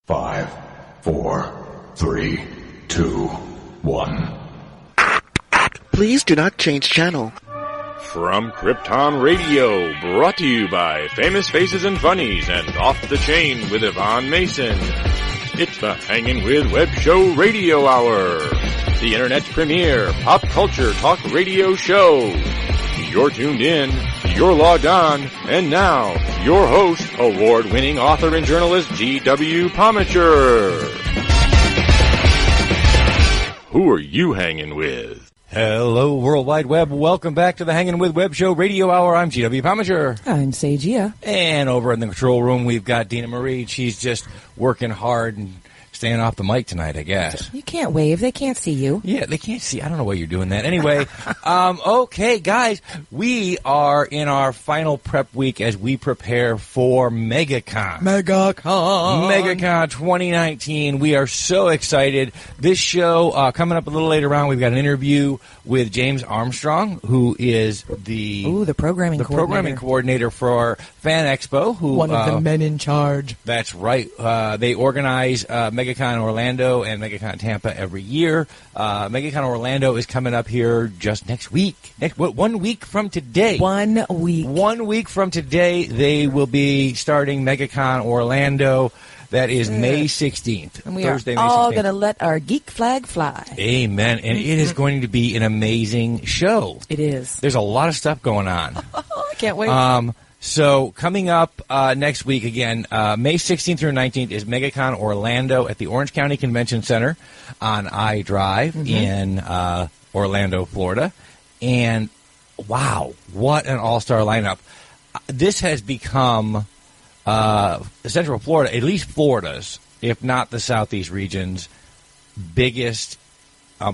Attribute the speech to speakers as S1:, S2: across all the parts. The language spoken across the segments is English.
S1: 5, 4, 3, 2, 1.
S2: Please do not change channel.
S3: From Krypton Radio, brought to you by Famous Faces and Funnies and Off the Chain with Yvonne Mason. It's the Hangin' with Web Show Radio Hour, the Internet's premier pop culture talk radio show. You're tuned in, you're logged on, and now, your host, award-winning author and journalist GW Pomichter. Who are you hanging with?
S4: Hello, World Wide Web. Welcome back to the Hangin' with Web Show Radio Hour. I'm GW Pomichter.
S5: I'm Sagia.
S4: And over in the control room, we've got Deanna Marie. She's just working hard and staying off the mic tonight, I guess.
S5: You can't wave. They can't see you.
S4: Yeah, they can't see. I don't know why you're doing that. Anyway, okay, guys, we are in our final prep week as we prepare for MegaCon. MegaCon 2019. We are so excited. This show, coming up a little later on, we've got an interview with James Armstrong, who is the
S5: programming
S4: coordinator for Fan Expo.
S5: One of the men in charge.
S4: That's right. They organize MegaCon Orlando and MegaCon Tampa every year. MegaCon Orlando is coming up here just next week. 1 week from today.
S5: 1 week.
S4: 1 week from today, they will be starting MegaCon Orlando. That is May 16th.
S5: And we
S4: Thursday,
S5: are
S4: May 16th.
S5: all going to let our geek flag fly.
S4: Amen. And it is going to be an amazing show.
S5: It is.
S4: There's a lot of stuff going on.
S5: I can't wait.
S4: So coming up next week, again, May 16th through 19th is MegaCon Orlando at the Orange County Convention Center on I-Drive in Orlando, Florida. And, wow, what an all-star lineup. This has become Central Florida, at least Florida's, if not the Southeast region's, biggest,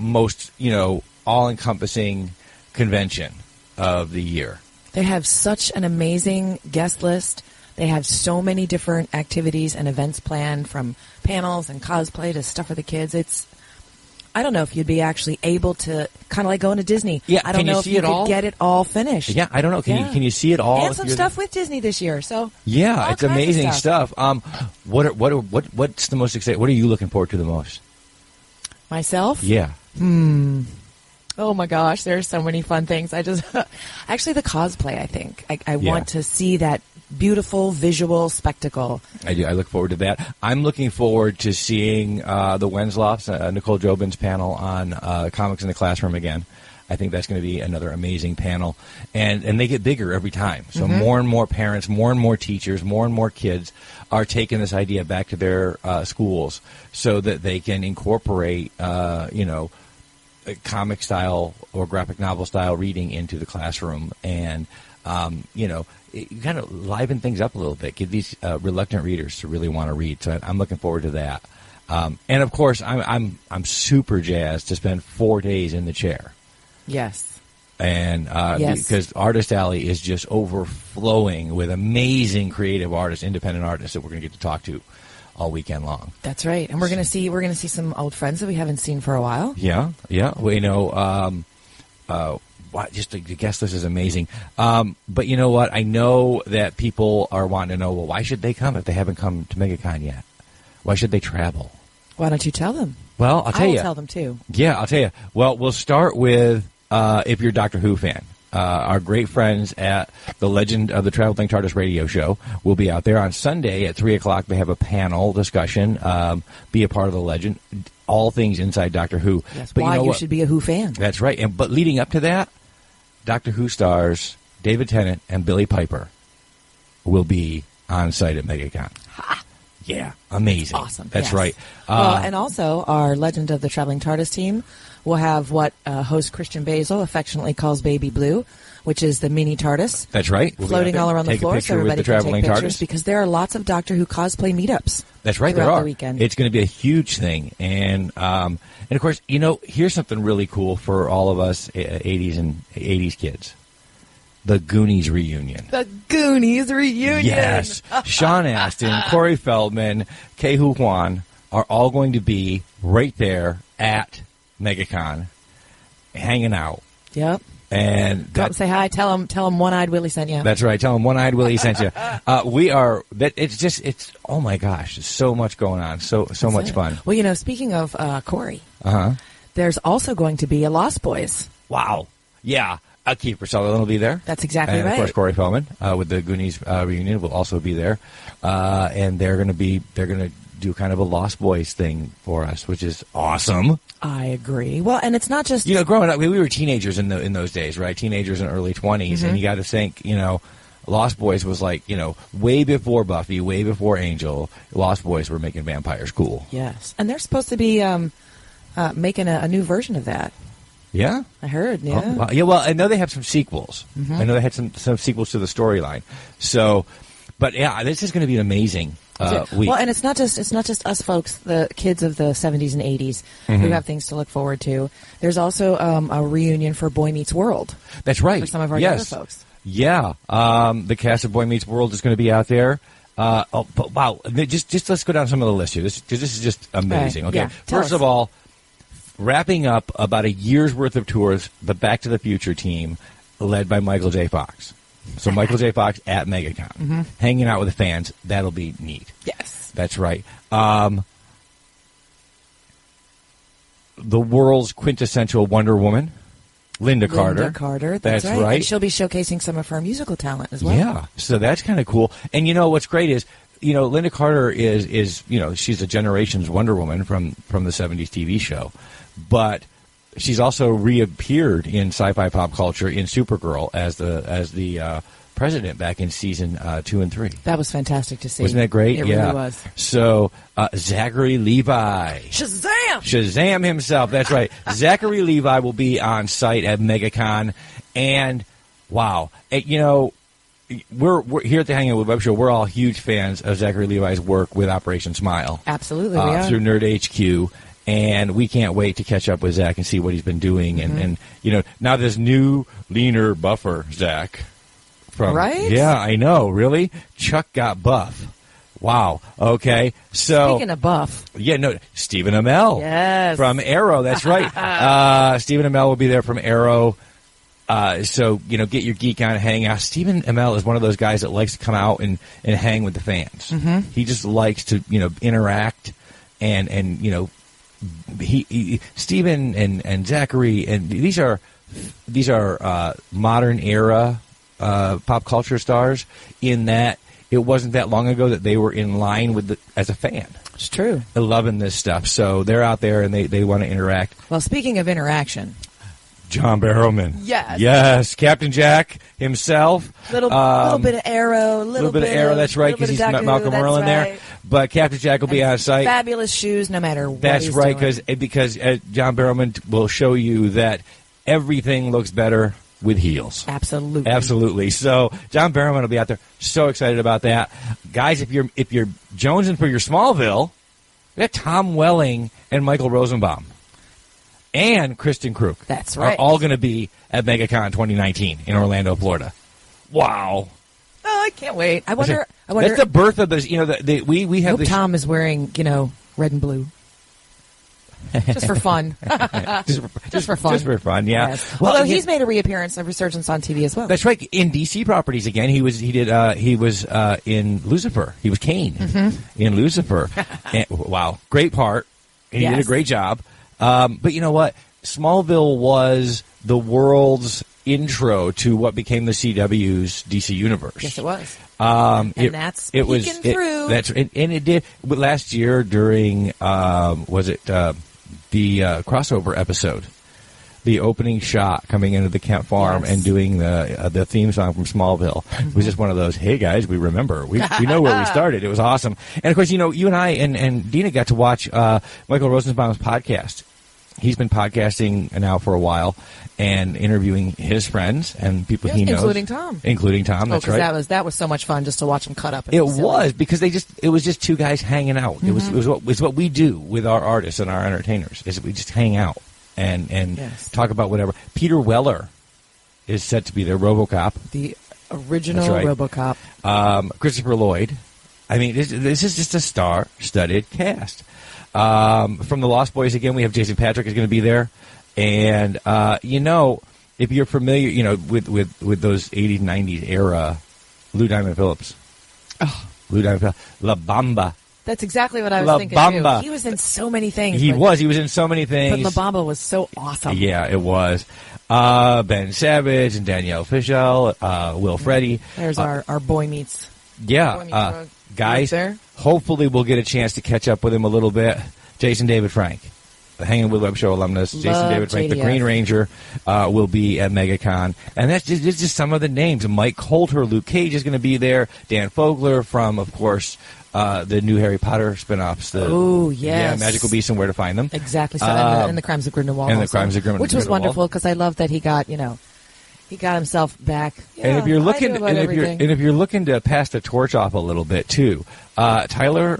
S4: most, all-encompassing convention of the year.
S5: They have such an amazing guest list. They have so many different activities and events planned, from panels and cosplay to stuff for the kids. I don't know if you'd be actually able to, kind of like going to Disney.
S4: Yeah,
S5: I don't know if you could get it all finished.
S4: Yeah, I don't know. Can you see it all?
S5: And some stuff with Disney this year. So
S4: yeah, it's amazing stuff. What's the most exciting? What are you looking forward to the most?
S5: Myself?
S4: Yeah.
S5: Oh my gosh, there's so many fun things. Actually the cosplay, I think. I want to see that beautiful visual spectacle.
S4: I do. I look forward to that. I'm looking forward to seeing the Wensloffs, Nicole Jobin's panel on comics in the classroom again. I think that's going to be another amazing panel. And they get bigger every time. So more and more parents, more and more teachers, more and more kids are taking this idea back to their schools so that they can incorporate, comic style or graphic novel style reading into the classroom, and you kind of liven things up a little bit, get these reluctant readers to really want to read. So I'm looking forward to that. And of course, I'm super jazzed to spend 4 days in the chair.
S5: Yes.
S4: And because Artist Alley is just overflowing with amazing creative artists, independent artists that we're going to get to talk to all weekend long.
S5: That's right. And we're going to see some old friends that we haven't seen for a while.
S4: Yeah. We know just the guest list is amazing. But you know what? I know that people are wanting to know, well, why should they come if they haven't come to MegaCon yet? Why should they travel?
S5: Why don't you tell them?
S4: Well, I'll tell you.
S5: I'll tell them too.
S4: Yeah, I'll tell you. Well, we'll start with if you're a Doctor Who fan. Our great friends at the Legend of the Traveling TARDIS radio show will be out there on Sunday at 3 o'clock. They have a panel discussion, be a part of the Legend, all things inside Doctor Who.
S5: Yes, but why you should be a Who fan.
S4: That's right. But leading up to that, Doctor Who stars David Tennant and Billie Piper will be on site at MegaCon.
S5: Ha!
S4: Yeah, amazing.
S5: Awesome.
S4: That's right.
S5: And also, our Legend of the Traveling TARDIS team will have what host Christian Basil affectionately calls Baby Blue, which is the mini TARDIS.
S4: That's right.
S5: Floating all around the floor, so everybody can take pictures, because there are lots of Doctor Who cosplay meetups.
S4: That's right, there are.
S5: The weekend.
S4: It's going to be a huge thing. And of course, here's something really cool for all of us 80s kids. The Goonies reunion.
S5: The Goonies reunion.
S4: Yes. Sean Astin, Corey Feldman, Kei Hu Kwan are all going to be right there at MegaCon, hanging out.
S5: Yep.
S4: And
S5: Come say hi. Tell him One-Eyed Willie sent you.
S4: That's right. Tell him One-Eyed Willie sent you. It's oh my gosh, there's so much going on. So much fun.
S5: Well, speaking of Corey,
S4: Uh-huh.
S5: there's also going to be a Lost Boys.
S4: Wow. Yeah. Keith Sutherland will be there.
S5: That's exactly
S4: and
S5: right.
S4: Of course, Corey Feldman with the Goonies reunion will also be there. And they're going to do kind of a Lost Boys thing for us, which is awesome.
S5: I agree. Well, and it's not just
S4: growing up, we were teenagers in those days, right? Teenagers in early 20s, and you got to think, Lost Boys was like, way before Buffy, way before Angel. Lost Boys were making vampires cool.
S5: Yes, and they're supposed to be making a new version of that.
S4: Yeah,
S5: I heard. Yeah,
S4: oh, wow. Yeah. Well, I know they have some sequels. I know they had some sequels to the storyline. So, but yeah, this is going to be an amazing week.
S5: Well, and it's not just us folks, the kids of the 70s and 80s, who have things to look forward to. There's also a reunion for Boy Meets World.
S4: That's right.
S5: For some of our younger folks.
S4: Yeah, the cast of Boy Meets World is going to be out there. But wow, just let's go down some of the list here. This is just amazing.
S5: Right.
S4: Okay,
S5: Yeah.
S4: First of all, wrapping up about a year's worth of tours, the Back to the Future team, led by Michael J. Fox. So Michael J. Fox at MegaCon, hanging out with the fans. That'll be neat.
S5: Yes,
S4: that's right. The world's quintessential Wonder Woman, Linda Carter.
S5: That's
S4: right.
S5: And she'll be showcasing some of her musical talent as well.
S4: Yeah, so that's kind of cool. And what's great is, Linda Carter is she's a generation's Wonder Woman from the 70s TV show, but she's also reappeared in sci-fi pop culture in Supergirl as the president back in season 2 and 3.
S5: That was fantastic to see.
S4: Wasn't that great?
S5: It
S4: yeah.
S5: really was.
S4: So Zachary Levi, Shazam himself. That's right. Zachary Levi will be on site at MegaCon, and wow, we're here at the Hanging With Web Show. We're all huge fans of Zachary Levi's work with Operation Smile.
S5: Absolutely, we are.
S4: Through Nerd HQ. And we can't wait to catch up with Zach and see what he's been doing. And now this new, leaner, buffer Zach.
S5: Right?
S4: Yeah, I know. Really? Chuck got buff. Wow. Okay. So
S5: speaking of buff.
S4: Yeah, no, Stephen Amell.
S5: Yes.
S4: From Arrow. That's right. Stephen Amell will be there from Arrow. So, get your geek on and hang out. Stephen Amell is one of those guys that likes to come out and hang with the fans. He just likes to, interact and Stephen and Zachary, and these are modern era pop culture stars, in that it wasn't that long ago that they were in line with as a fan.
S5: It's true.
S4: They're loving this stuff, so they're out there and they want to interact.
S5: Well, speaking of interaction,
S4: John Barrowman.
S5: Yes,
S4: Captain Jack himself.
S5: Little bit of Arrow, little bit of
S4: Arrow. That's right, because he's met Malcolm Merlin there. But Captain Jack will be on site.
S5: Fabulous shoes, no matter what.
S4: That's
S5: he's
S4: right,
S5: doing.
S4: because John Barrowman will show you that everything looks better with heels. Absolutely. So John Barrowman will be out there. So excited about that, guys. If you're jonesing for your Smallville, we got Tom Welling and Michael Rosenbaum and Kristen Kruk.
S5: That's right.
S4: Are all going to be at MegaCon 2019 in Orlando, Florida. Wow.
S5: Oh, I can't wait. I wonder.
S4: That's the birth of this. We have.
S5: I hope Tom is wearing red and blue. Just for fun. Just for fun.
S4: Just for fun, yeah.
S5: Yes. Although he's made a reappearance of Resurgence on TV as well.
S4: That's right. In DC properties again. He was in Lucifer. He was Kane in Lucifer. And, wow, great part. And he did a great job. But you know what? Smallville was the world's intro to what became the CW's DC universe.
S5: Yes, it was.
S4: And
S5: that's peeking through.
S4: And it did last year during the crossover episode, the opening shot coming into the camp farm and doing the theme song from Smallville. It was just one of those, hey guys, we remember, we know where we started. It was awesome. And of course, you and I and Dina got to watch Michael Rosenbaum's podcast. He's been podcasting now for a while and interviewing his friends and people he knows,
S5: including Tom.
S4: That's right.
S5: That was so much fun just to watch him cut up.
S4: It was because it was just two guys hanging out. It was what we do with our artists and our entertainers. Is we just hang out and talk about whatever. Peter Weller is set to be there. RoboCop,
S5: the original RoboCop.
S4: Christopher Lloyd. I mean, this is just a star-studded cast. From the Lost Boys again, we have Jason Patrick is going to be there, and if you're familiar, with those 80s, 90s era, Lou Diamond Phillips.
S5: Oh.
S4: Lou Diamond Phillips. La Bamba.
S5: That's exactly what I was
S4: La
S5: thinking,
S4: Bamba.
S5: too. He was in so many things.
S4: He was in so many things.
S5: But La Bamba was so awesome.
S4: Yeah, it was. Ben Savage and Danielle Fishel, Will Freddy.
S5: There's our boy meets.
S4: Yeah. Guys, hopefully we'll get a chance to catch up with him a little bit. Jason David Frank, the Hanging with Web Show alumnus. Jason David Frank, the Green Ranger, will be at MegaCon. And that's just some of the names. Mike Coulter, Luke Cage is going to be there. Dan Fogler from, of course, the new Harry Potter spin-offs.
S5: Oh, yes.
S4: Yeah, Magical Beasts and Where to Find Them.
S5: Exactly. So, and the Crimes of Grindelwald.
S4: And the Crimes of Grindelwald.
S5: Which was wonderful because I love that he got himself back. Yeah,
S4: and if you're looking to pass the torch off a little bit too, Tyler,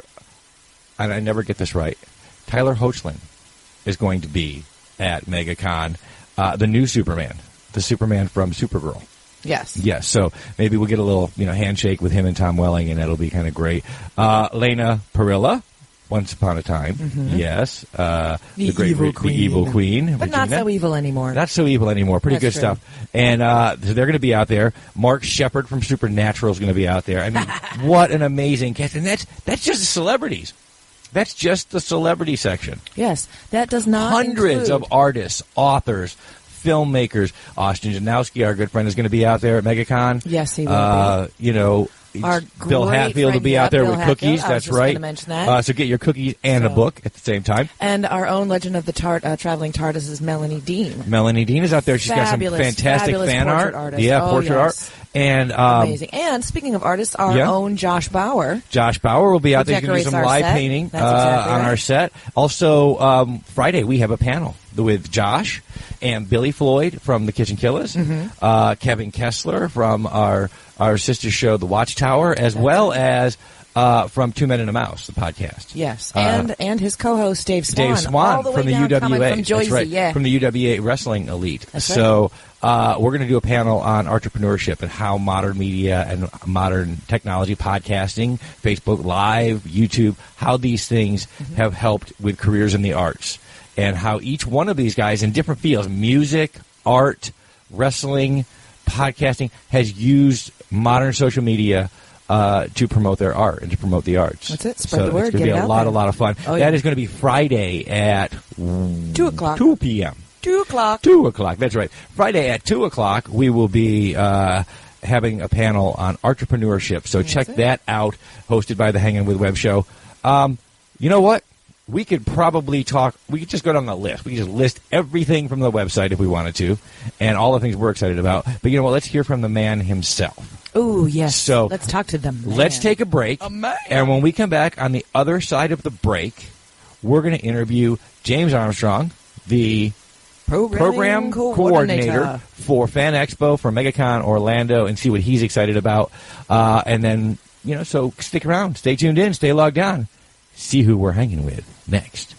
S4: and I never get this right, Tyler Hoechlin is going to be at MegaCon, the new Superman, the Superman from Supergirl.
S5: Yes.
S4: So maybe we'll get a little, handshake with him and Tom Welling, and that'll be kind of great. Lena Parrilla, Once Upon a Time. Mm-hmm. Yes. The evil queen.
S5: But
S4: Regina.
S5: not so evil anymore.
S4: Not so evil anymore. Pretty
S5: That's
S4: good
S5: true.
S4: stuff. And so they're going to be out there. Mark Shepard from Supernatural is going to be out there. I mean, what an amazing cast. And that's just the celebrities. That's just the celebrity section.
S5: Yes. That does not
S4: Hundreds
S5: include
S4: of artists, authors, filmmakers. Austin Janowski, our good friend, is going to be out there at MegaCon.
S5: Yes, he will be.
S4: Our Bill Hatfield will be out there with cookies. That's right.
S5: I was just going to mention that.
S4: So get your cookies and a book at the same time.
S5: And our own legend of the traveling TARDIS is Melanie Dean.
S4: Melanie Dean is out there. She's got some fantastic fan art.
S5: Artist.
S4: Yeah, portrait art. And
S5: amazing. And speaking of artists, our own Josh Bauer.
S4: Josh Bauer will be out there. He's going to do some live painting on our set. Also, Friday we have a panel with Josh and Billy Floyd from the Kitchen Killers, Kevin Kessler from our sister show, The Watchtower, as well as from Two Men and a Mouse, the podcast.
S5: Yes, and his co-host Dave Swan.
S4: Dave Swan
S5: all the
S4: from
S5: way
S4: the
S5: down,
S4: UWA.
S5: from Joyce,
S4: That's right,
S5: yeah.
S4: from the UWA Wrestling Elite.
S5: That's
S4: so we're going to do a panel on entrepreneurship and how modern media and modern technology, podcasting, Facebook Live, YouTube, how these things have helped with careers in the arts. And how each one of these guys in different fields, music, art, wrestling, podcasting, has used modern social media to promote their art and to promote the arts.
S5: That's it. Spread the word.
S4: It's going to be a lot of fun.
S5: Oh, yeah.
S4: That is going to be Friday at
S5: 2 o'clock.
S4: 2 p.m.
S5: 2 o'clock.
S4: 2 o'clock. That's right. Friday at 2 o'clock, we will be having a panel on entrepreneurship. So check that out, hosted by the Hangin' with Web Show. You know what? We could probably we could just go down the list. We could just list everything from the website if we wanted to, and all the things we're excited about. But you know what? Let's hear from the man himself.
S5: Oh, yes.
S4: So
S5: let's talk to them.
S4: Let's take a break. And when we come back on the other side of the break, we're going to interview James Armstrong, the program coordinator for Fan Expo for MegaCon Orlando, and see what he's excited about. And then, so stick around. Stay tuned in. Stay logged on. See who we're hanging with next.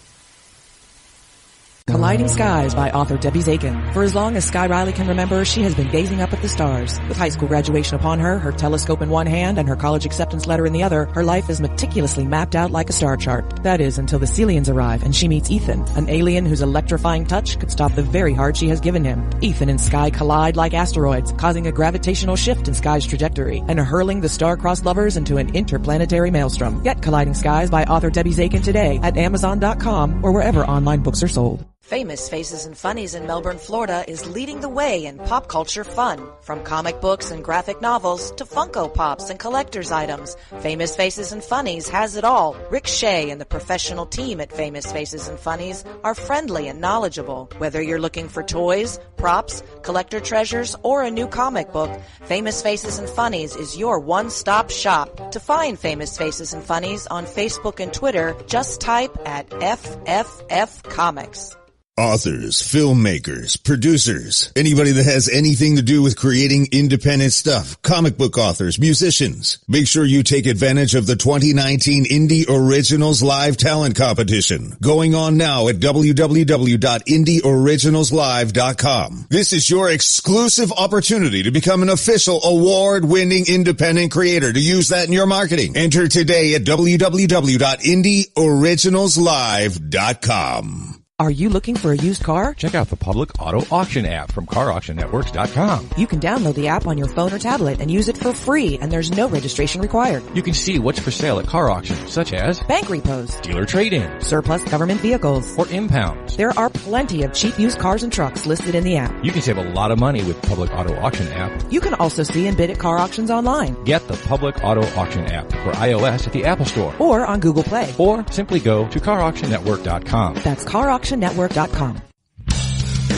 S5: Colliding Skies by author Debbie Zaken. For as long as Sky Riley can remember, she has been gazing up at the stars. With high school graduation upon her, her telescope in one hand, and her college acceptance letter in the other, her life is meticulously mapped out like a star chart. That is, until the Celians arrive and she meets Ethan, an alien whose electrifying touch could stop the very heart she has given him. Ethan and Sky collide like asteroids, causing a gravitational shift in Sky's trajectory, and hurling the star-crossed lovers into an interplanetary maelstrom. Get Colliding Skies by author Debbie Zaken today at Amazon.com or wherever online books are sold.
S6: Famous Faces and Funnies in Melbourne, Florida is leading the way in pop culture fun. From comic books and graphic novels to Funko Pops and collector's items, Famous Faces and Funnies has it all. Rick Shea and the professional team at Famous Faces and Funnies are friendly and knowledgeable. Whether you're looking for toys, props, collector treasures, or a new comic book, Famous Faces and Funnies is your one-stop shop. To find Famous Faces and Funnies on Facebook and Twitter, just type at FFF Comics.
S7: Authors, filmmakers, producers, anybody that has anything to do with creating independent stuff, comic book authors, musicians. Make sure you take advantage of the 2019 Indie Originals Live Talent Competition going on now at www.indieoriginalslive.com. This is your exclusive opportunity to become an official award-winning independent creator to use that in your marketing. Enter today at www.indieoriginalslive.com.
S5: Are you looking for a used car?
S4: Check out the public auto auction app from CarAuctionNetworks.com.
S5: You can download the app on your phone or tablet and use it for free, and there's no registration required.
S4: You can see what's for sale at car auctions, such as
S5: Bank repos,
S4: dealer trade-ins,
S5: surplus government vehicles,
S4: or impounds.
S5: There are plenty of cheap used cars and trucks listed in the app.
S4: You can save a lot of money with public auto auction app.
S5: You can also see and bid at car auctions online.
S4: Get the public auto auction app for iOS at the Apple Store.
S5: Or on Google Play.
S4: Or simply go to CarAuctionNetwork.com.
S5: That's CarAuctionNetwork.com.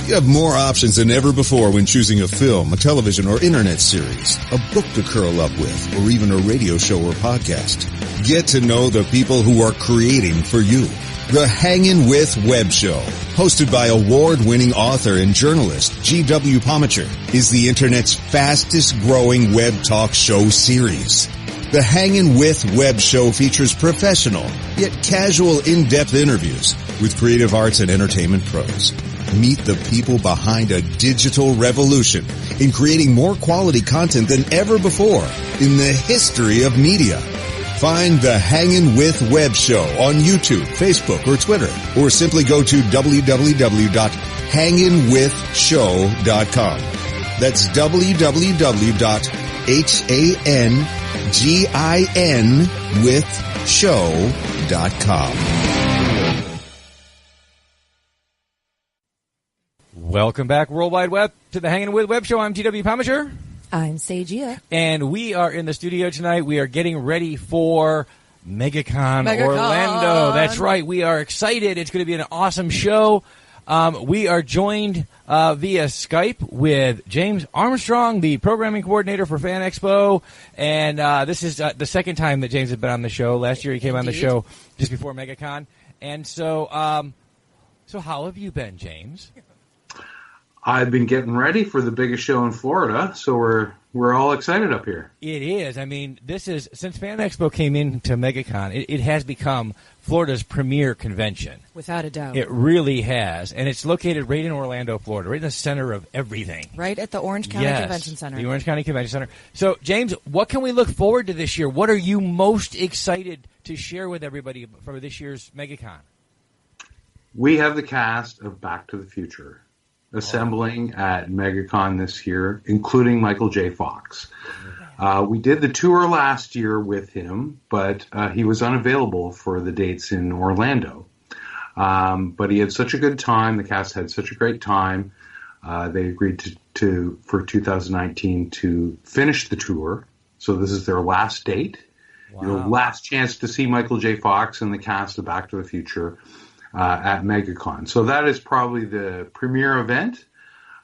S7: You have more options than ever before when choosing a film, a television or internet series, a book to curl up with, or even a radio show or podcast. Get to know the people who are creating for you. The Hangin' With Web Show, hosted by award-winning author and journalist GW Pomichter, is the internet's fastest growing web talk show series. The Hangin' With Web Show features professional, yet casual, in-depth interviews with creative arts and entertainment pros. Meet the people behind a digital revolution in creating more quality content than ever before in the history of media. Find the Hangin' With Web Show on YouTube, Facebook, or Twitter, or simply go to www.hanginwithshow.com. That's www.hanginwithshow.com.
S4: Welcome back, World Wide Web, to the Hangin' With Web Show. I'm GW Pomichter.
S5: I'm Sagea.
S4: And we are in the studio tonight. We are getting ready for MegaCon Orlando. That's right. We are excited. It's going to be an awesome show. We are joined via Skype with James Armstrong, the programming coordinator for Fan Expo. And this is the second time that James has been on the show. Last year he came on the show just before MegaCon. And so how have you been, James?
S8: I've been getting ready for the biggest show in Florida, so we're all excited up here.
S4: It is. I mean, this is, since Fan Expo came into MegaCon, it has become Florida's premier convention.
S5: Without a doubt.
S4: It really has. And it's located right in Orlando, Florida, right in the center of everything.
S5: Right at the Orange County Convention Center.
S4: The Orange County Convention Center. So, James, what can we look forward to this year? What are you most excited to share with everybody for this year's MegaCon?
S8: We have the cast of Back to the Future assembling at MegaCon this year, including Michael J. Fox. We did the tour last year with him, but he was unavailable for the dates in Orlando. But he had such a good time. The cast had such a great time. They agreed to for 2019 to finish the tour. So this is their last date. Wow. Your last chance to see Michael J. Fox and the cast of Back to the Future at MegaCon. So that is probably the premier event.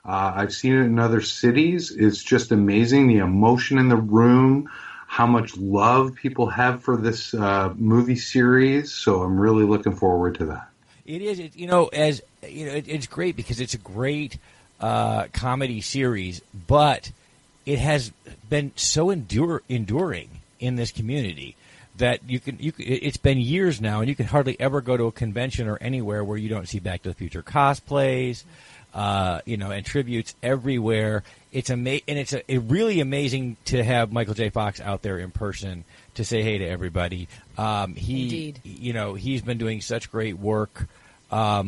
S8: I've seen it in other cities. It's just amazing, the emotion in the room, how much love people have for this movie series. So I'm really looking forward to that.
S4: It is, it's great because it's a great comedy series, but it has been so enduring in this community that it's been years now, and you can hardly ever go to a convention or anywhere where you don't see Back to the Future cosplays, and tributes everywhere. It's it's really amazing to have Michael J. Fox out there in person to say hey to everybody. Indeed. He's been doing such great work, for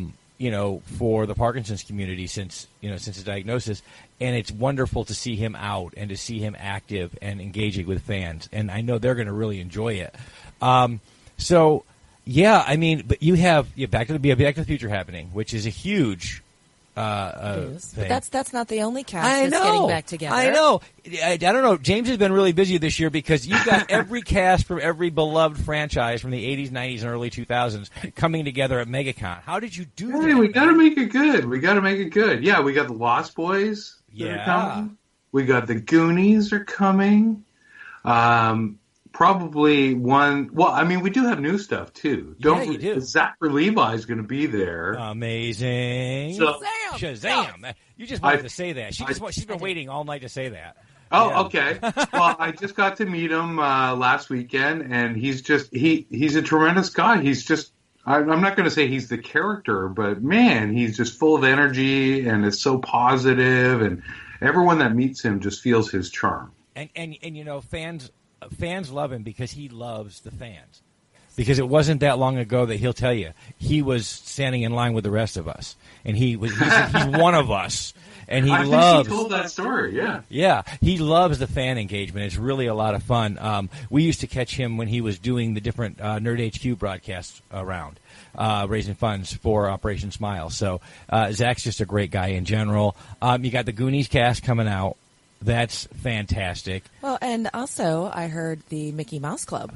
S4: the Parkinson's community since his diagnosis. And it's wonderful to see him out and to see him active and engaging with fans. And I know they're going to really enjoy it. But you have Back to the Future happening, which is a huge thing.
S5: But that's not the only cast that's getting back together.
S4: I know. I don't know. James has been really busy this year because you've got every cast from every beloved franchise from the 80s, 90s, and early 2000s coming together at MegaCon. How did you do that?
S8: Hey, we got to make it good. Yeah, we got the Lost Boys. Coming. We got the Goonies are coming. Probably one. Well, I mean, we do have new stuff too.
S4: You do.
S8: Zachary Levi is going to be there.
S4: Amazing. Shazam! You just wanted to say that. She's been waiting all night to say that.
S8: Oh, yeah. Okay. Well, I just got to meet him last weekend, and he's a tremendous guy. He's just. I'm not going to say he's the character, but man, he's just full of energy and is so positive, and everyone that meets him just feels his charm.
S4: And fans love him because he loves the fans. Because it wasn't that long ago that he'll tell you he was standing in line with the rest of us, and he's one of us, and he loves.
S8: He told that story, yeah.
S4: Yeah, he loves the fan engagement. It's really a lot of fun. We used to catch him when he was doing the different Nerd HQ broadcasts around, raising funds for Operation Smile. So Zach's just a great guy in general. You got the Goonies cast coming out. That's fantastic.
S5: Well, and also I heard the Mickey Mouse Club.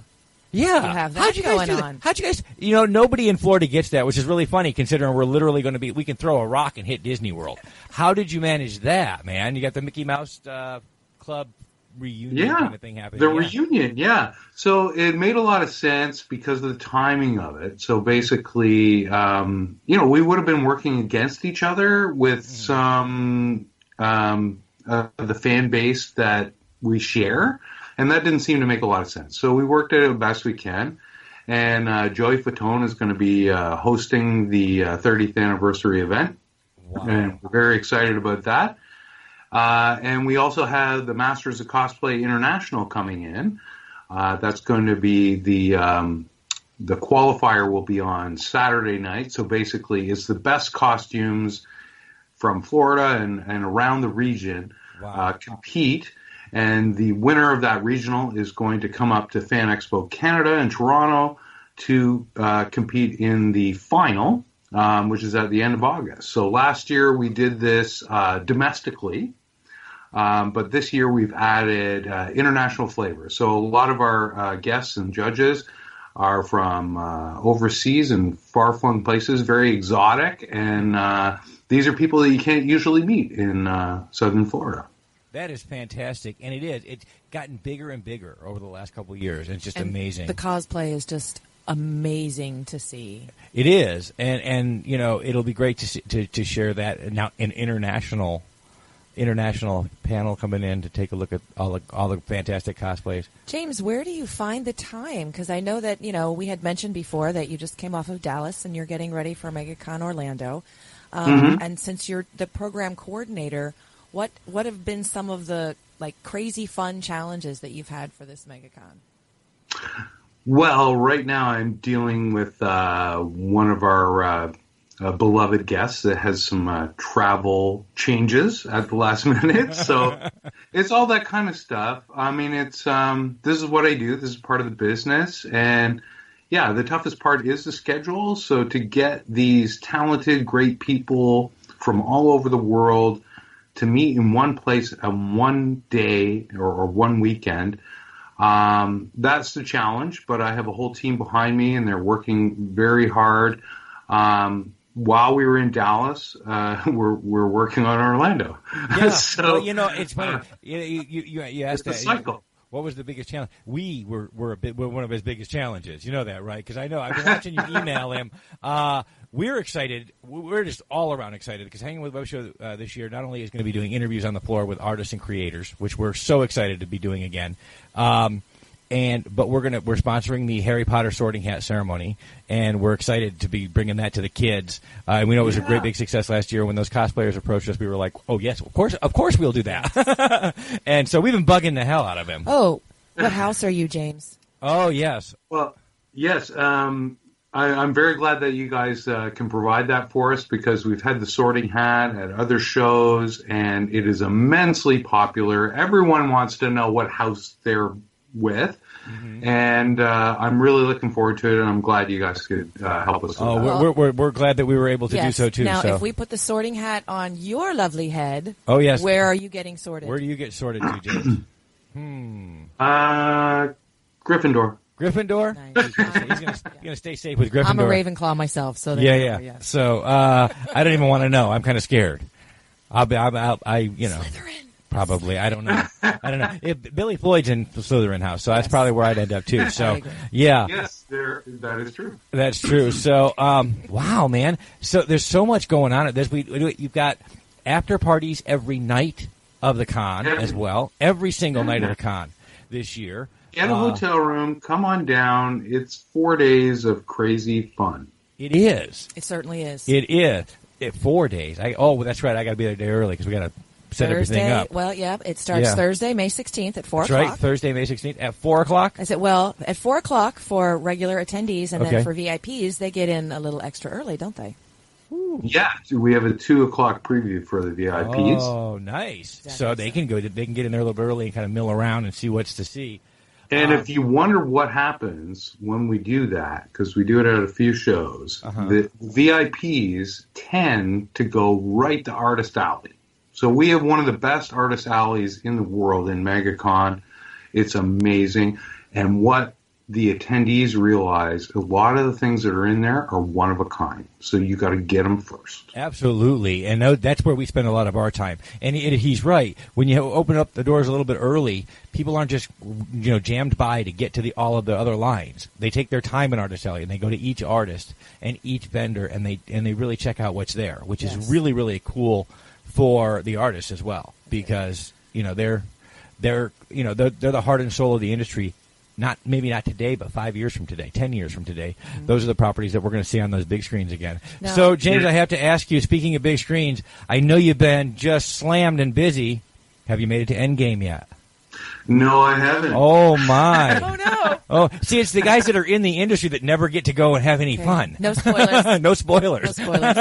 S4: Yeah.
S5: You have that
S4: How'd you guys
S5: going
S4: do that?
S5: on.
S4: How'd you guys, nobody in Florida gets that, which is really funny considering we're literally going to be, we can throw a rock and hit Disney World. How did you manage that, man? You got the Mickey Mouse Club reunion kind of thing happening.
S8: The reunion, yeah. So it made a lot of sense because of the timing of it. So basically, we would have been working against each other with some the fan base that we share. And that didn't seem to make a lot of sense. So we worked at it best we can. And Joey Fatone is going to be hosting the 30th anniversary event. Wow. And we're very excited about that. And we also have the Masters of Cosplay International coming in. That's going to be the qualifier will be on Saturday night. So basically it's the best costumes from Florida and around the region compete. And the winner of that regional is going to come up to Fan Expo Canada in Toronto to compete in the final, which is at the end of August. So last year we did this domestically, but this year we've added international flavor. So a lot of our guests and judges are from overseas and far-flung places, very exotic, and these are people that you can't usually meet in southern Florida.
S4: That is fantastic, and it is. It's gotten bigger and bigger over the last couple of years, and it's just amazing.
S5: The cosplay is just amazing to see.
S4: It is, and it'll be great to share that now. An international panel coming in to take a look at all the fantastic cosplays.
S5: James, where do you find the time? Because I know that we had mentioned before that you just came off of Dallas and you're getting ready for MegaCon Orlando, and since you're the program coordinator. What have been some of the crazy fun challenges that you've had for this MegaCon?
S8: Well, right now I'm dealing with one of our beloved guests that has some travel changes at the last minute. So it's all that kind of stuff. I mean, it's this is what I do. This is part of the business. And yeah, the toughest part is the schedule. So to get these talented, great people from all over the world to meet in one place on one day or one weekend, that's the challenge. But I have a whole team behind me, and they're working very hard. While we were in Dallas, we're working on Orlando.
S4: Yeah,
S8: so,
S4: it's funny. You asked
S8: it's
S4: that.
S8: a cycle.
S4: What was the biggest challenge? We were one of his biggest challenges. You know that, right? Because I know I've been watching you email him. We're excited. We're just all around excited because Hanging with Web Show this year not only is going to be doing interviews on the floor with artists and creators, which we're so excited to be doing again, but we're sponsoring the Harry Potter sorting hat ceremony, and we're excited to be bringing that to the kids. And we know it was a great big success last year. When those cosplayers approached us, we were like, "Oh yes, of course we'll do that." And so we've been bugging the hell out of him.
S5: Oh, what house are you, James?
S4: Oh yes.
S8: Well, yes. I'm very glad that you guys can provide that for us because we've had the sorting hat at other shows, and it is immensely popular. Everyone wants to know what house they're with, and I'm really looking forward to it, and I'm glad you guys could help us with that.
S4: We're glad that we were able to do so, too.
S5: Now, if we put the sorting hat on your lovely head,
S4: yes.
S5: Where are you getting sorted?
S4: Where do you get sorted to, James?
S8: Gryffindor.
S4: Gryffindor?
S5: Nice.
S4: He's going to stay safe with Gryffindor.
S5: I'm a Ravenclaw myself, so
S4: yeah. So I don't even want to know. I'm kind of scared.
S5: Slytherin.
S4: Probably. I don't know. Billy Floyd's in the Slytherin house, so that's probably where I'd end up too. So, yeah.
S8: Yes, that is true.
S4: That's true. So, wow, man. So there's so much going on at this. You've got after parties every night of the con as well. Every single night of the con this year.
S8: Get a hotel room. Come on down. It's 4 days of crazy fun.
S4: It is.
S5: It certainly is.
S4: It is. 4 days. That's right. I got to be there a day early because we got to set everything up.
S5: Well, yeah, it starts Thursday, May 16th at 4
S4: That's
S5: o'clock.
S4: right, Thursday, May 16th at 4 o'clock?
S5: I said, well, at 4 o'clock for regular attendees, and then for VIPs, they get in a little extra early, don't they?
S8: Ooh. Yeah, we have a 2 o'clock preview for the VIPs.
S4: Oh, nice. So they can get in there a little bit early and kind of mill around and see what's to see.
S8: And if you wonder what happens when we do that, because we do it at a few shows, the VIPs tend to go right to Artist Alley. So we have one of the best Artist Alleys in the world in MegaCon. It's amazing. And what the attendees realize, a lot of the things that are in there are one of a kind. So you got to get them first.
S4: Absolutely. And that's where we spend a lot of our time. And he's right. When you open up the doors a little bit early, people aren't just jammed by to get to all of the other lines. They take their time in Artist Alley, and they go to each artist and each vendor, and they really check out what's there, which is really, really cool for the artists as well, because they're the heart and soul of the industry. Maybe not today, but 5 years from today, 10 years from today, those are the properties that we're going to see on those big screens again. No. So, James, I have to ask you, speaking of big screens, I know you've been just slammed and busy. Have you made it to Endgame yet?
S8: No, I haven't.
S4: Oh, my.
S5: Oh, no.
S4: Oh, see, it's the guys that are in the industry that never get to go and have any fun.
S5: No spoilers.
S4: No spoilers.
S5: No spoilers.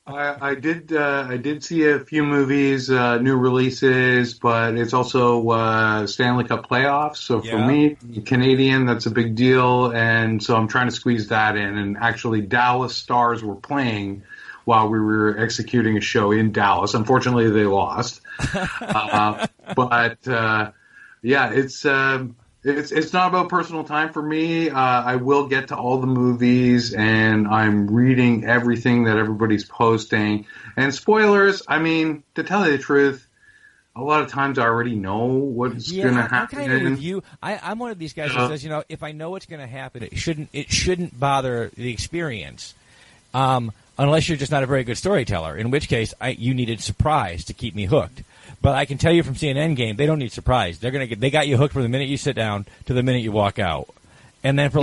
S8: I did see a few movies, new releases, but it's also Stanley Cup playoffs. So for me, Canadian, that's a big deal, and so I'm trying to squeeze that in. And actually, Dallas Stars were playing while we were executing a show in Dallas. Unfortunately, they lost. It's not about personal time for me. I will get to all the movies, and I'm reading everything that everybody's posting. And spoilers, I mean, to tell you the truth, a lot of times I already know what's going to happen.
S4: I'm kind of with you. I'm one of these guys that says, if I know what's going to happen, it shouldn't bother the experience. Unless you're just not a very good storyteller, in which case you needed surprise to keep me hooked. But I can tell you from seeing Endgame, they don't need surprise. They got you hooked from the minute you sit down to the minute you walk out. And then for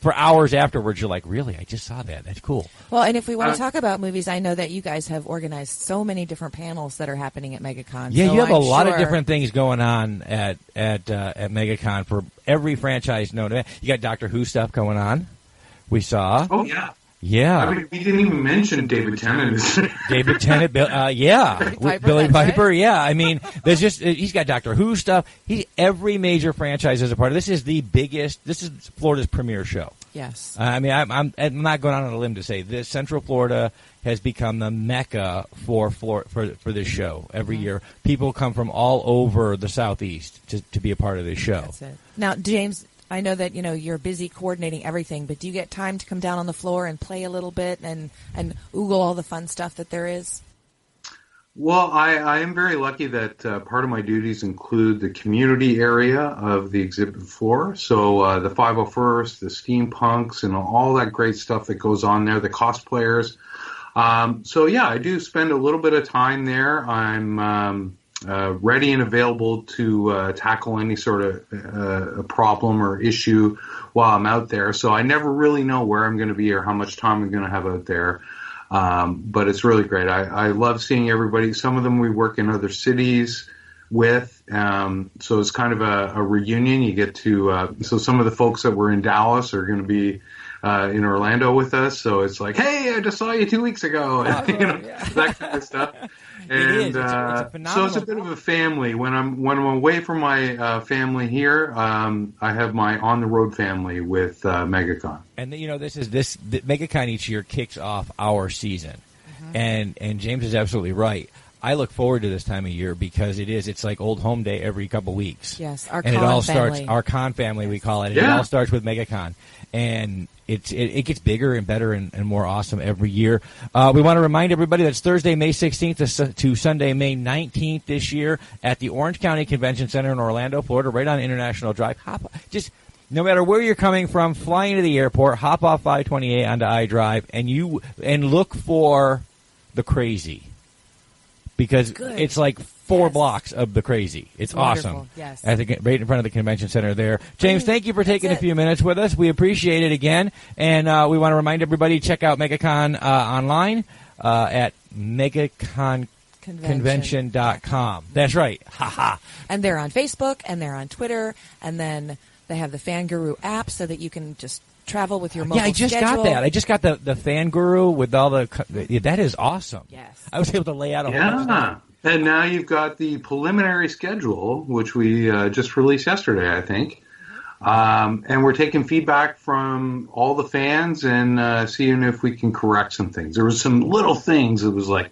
S4: for hours afterwards, you're like, really? I just saw that. That's cool.
S5: Well, and if we want to talk about movies, I know that you guys have organized so many different panels that are happening at MegaCon.
S4: Yeah,
S5: so
S4: you have a lot of different things going on at MegaCon for every franchise known to man. You got Doctor Who stuff going on. We saw.
S8: Oh yeah.
S4: Yeah.
S8: I mean, we didn't even mention David Tennant.
S4: David Tennant, Billy Piper, yeah. I mean, there's he's got Doctor Who stuff. Every major franchise is a part of this. This is Florida's premier show.
S5: Yes.
S4: I mean, I'm not going out on a limb to say this. Central Florida has become the mecca for this show. Every year, people come from all over the Southeast to be a part of this show.
S5: That's it. Now, James, I know that you're busy coordinating everything, but do you get time to come down on the floor and play a little bit and oogle all the fun stuff that there is?
S8: Well, I am very lucky that part of my duties include the community area of the exhibit floor. So the 501st, the steampunks, and all that great stuff that goes on there, the cosplayers. I do spend a little bit of time there. I'm ready and available to tackle any sort of problem or issue while I'm out there. So I never really know where I'm going to be or how much time I'm going to have out there. But it's really great. I love seeing everybody. Some of them we work in other cities with. So it's kind of a reunion. You get to, so some of the folks that were in Dallas are going to be in Orlando with us. So it's like, hey, I just saw you 2 weeks ago. That kind of stuff. And so it's a bit of a family. When I'm away from my family here, I have my on the road family with MegaCon.
S4: And the MegaCon each year kicks off our season, and James is absolutely right. I look forward to this time of year because it's like old home day every couple weeks.
S5: Yes,
S4: our con family we call it. And it all starts with MegaCon, and it gets bigger and better and more awesome every year. We want to remind everybody that's Thursday, May 16th to Sunday, May 19th this year at the Orange County Convention Center in Orlando, Florida, right on International Drive. No matter where you're coming from, fly into the airport, hop off 528 onto iDrive, and look for the Crazy. Because it's like 4 blocks of the Crazy. It's awesome.
S5: Yes.
S4: Right in front of the convention center there. James, thank you for taking a few minutes with us. We appreciate it again. And we want to remind everybody, check out MegaCon online at MegaCon Convention.com. That's right. Ha.
S5: And they're on Facebook, and they're on Twitter, and then they have the Fan Guru app so that you can just travel with your mobile
S4: I just
S5: schedule.
S4: got that. I just got the Fan Guru with all that is awesome.
S5: Yes.
S4: I was able to lay out a whole bunch of stuff.
S8: And now you've got the preliminary schedule, which we just released yesterday, I think. And we're taking feedback from all the fans and seeing if we can correct some things. There was some little things that was like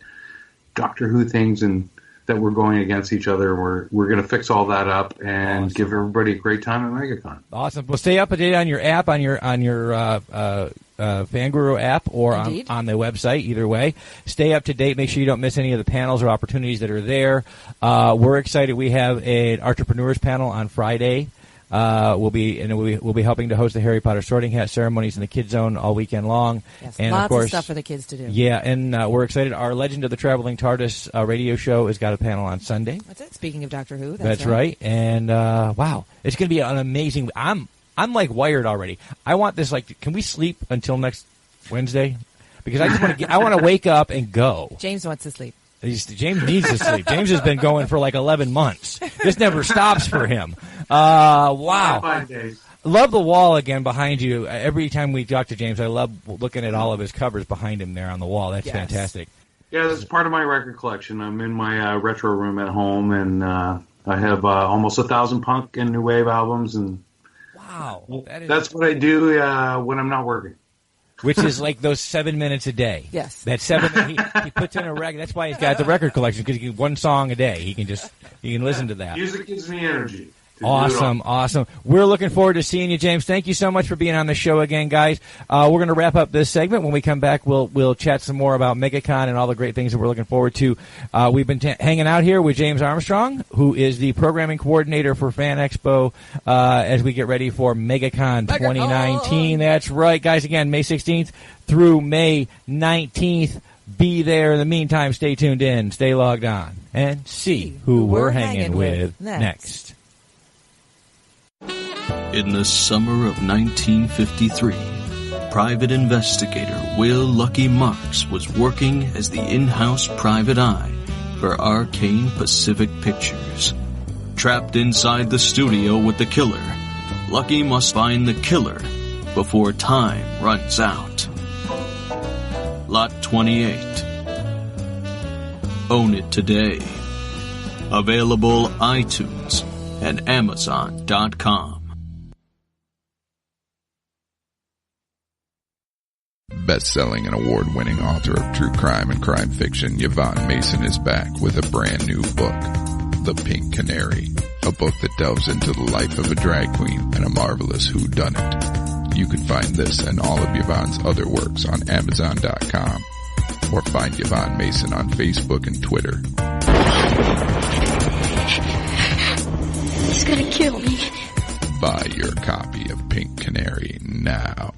S8: Doctor Who things and that were going against each other. We're going to fix all that up and give everybody a great time at MegaCon.
S4: Awesome. Well, stay up to date on your app, on your Fanguru app, or on the website. Either way, stay up to date. Make sure you don't miss any of the panels or opportunities that are there. We're excited. We have an entrepreneurs panel on Friday. We'll be helping to host the Harry Potter sorting hat ceremonies in the Kids Zone all weekend long.
S5: Yes,
S4: and
S5: lots
S4: of course,
S5: stuff for the kids to do.
S4: Yeah, and we're excited. Our Legend of the Traveling TARDIS radio show has got a panel on Sunday.
S5: That's it. Speaking of Doctor Who,
S4: that's right. And wow, it's going to be an amazing. I'm like wired already. I want this. Like, can we sleep until next Wednesday? Because I just want to. I want to wake up and go.
S5: James wants to sleep.
S4: James needs to sleep. James has been going for like 11 months. This never stops for him. Wow.
S8: 5 days.
S4: Love the wall again behind you. Every time we talk to James, I love looking at all of his covers behind him there on the wall. That's fantastic.
S8: Yeah, that's part of my record collection. I'm in my retro room at home, and I have almost 1,000 punk and new wave albums. And
S4: wow,
S8: that's what I do when I'm not working.
S4: Which is like those 7 minutes a day.
S5: Yes.
S4: That 7 minutes, he puts in a record. That's why he's got the record collection, because he can one song a day. He can listen to that.
S8: Music gives me energy.
S4: Awesome. We're looking forward to seeing you, James. Thank you so much for being on the show again, guys. We're going to wrap up this segment. When we come back, we'll chat some more about MegaCon and all the great things that we're looking forward to. We've been hanging out here with James Armstrong, who is the programming coordinator for Fan Expo, as we get ready for MegaCon 2019. That's right, guys. Again, May 16th through May 19th. Be there. In the meantime, stay tuned in, stay logged on, and see who we're hanging with next.
S9: In the summer of 1953, private investigator Will Lucky Marks was working as the in-house private eye for Arcane Pacific Pictures. Trapped inside the studio with the killer, Lucky must find the killer before time runs out. Lot 28. Own it today. Available iTunes and Amazon.com.
S10: Best-selling and award-winning author of true crime and crime fiction, Yvonne Mason is back with a brand new book, The Pink Canary, a book that delves into the life of a drag queen and a marvelous whodunit. You can find this and all of Yvonne's other works on Amazon.com, or find Yvonne Mason on Facebook and Twitter.
S11: He's gonna kill me.
S10: Buy your copy of Pink Canary now.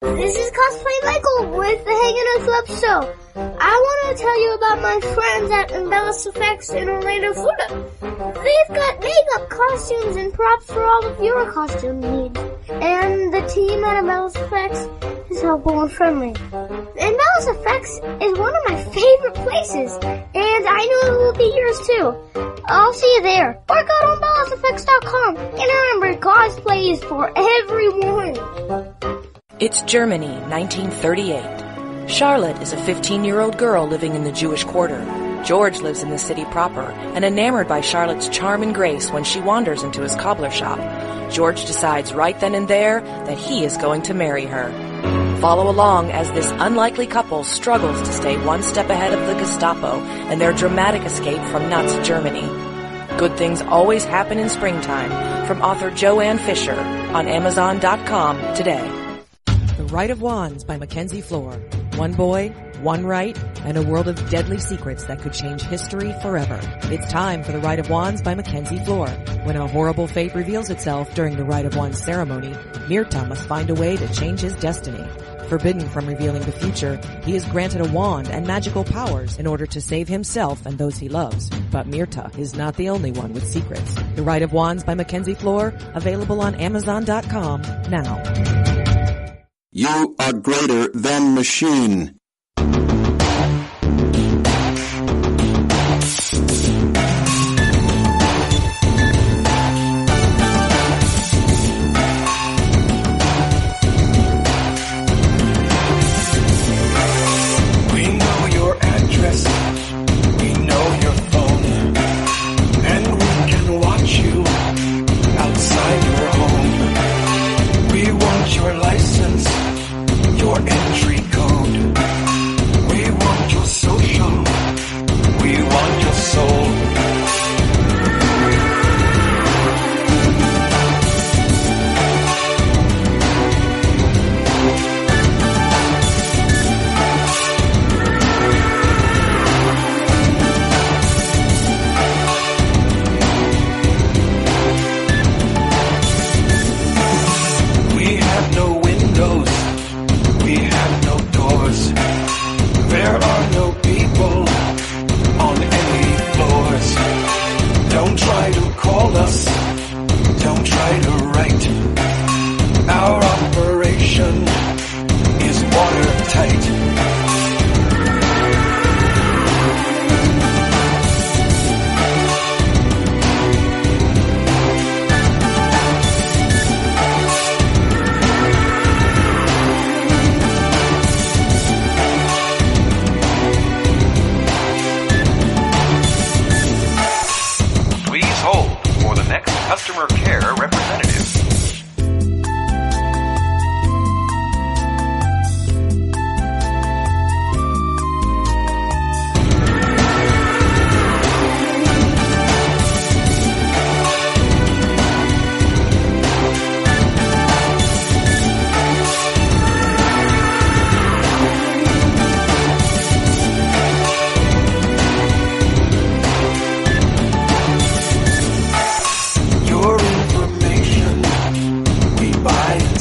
S11: This is Cosplay Michael with the Hangin' with Web Show. I want to tell you about my friends at Embellis Effects in Orlando, Florida. They've got makeup, costumes, and props for all of your costume needs. And the team at Embellis Effects is helpful and friendly. Embellis Effects is one of my favorite places, and I know it will be yours too. I'll see you there. Or go to embelliseffects.com. And remember, cosplay is for everyone.
S6: It's Germany, 1938. Charlotte is a 15-year-old girl living in the Jewish quarter. George lives in the city proper, and enamored by Charlotte's charm and grace when she wanders into his cobbler shop, George decides right then and there that he is going to marry her. Follow along as this unlikely couple struggles to stay one step ahead of the Gestapo and their dramatic escape from Nazi Germany. Good things always happen in springtime, from author Joanne Fisher on Amazon.com today.
S5: The Rite of Wands by Mackenzie Flohr. One boy, one rite, and a world of deadly secrets that could change history forever. It's time for The Rite of Wands by Mackenzie Flohr. When a horrible fate reveals itself during the Rite of Wands ceremony, Mirta must find a way to change his destiny. Forbidden from revealing the future, he is granted a wand and magical powers in order to save himself and those he loves. But Mirta is not the only one with secrets. The Rite of Wands by Mackenzie Flohr, available on Amazon.com now.
S12: You are greater than machine.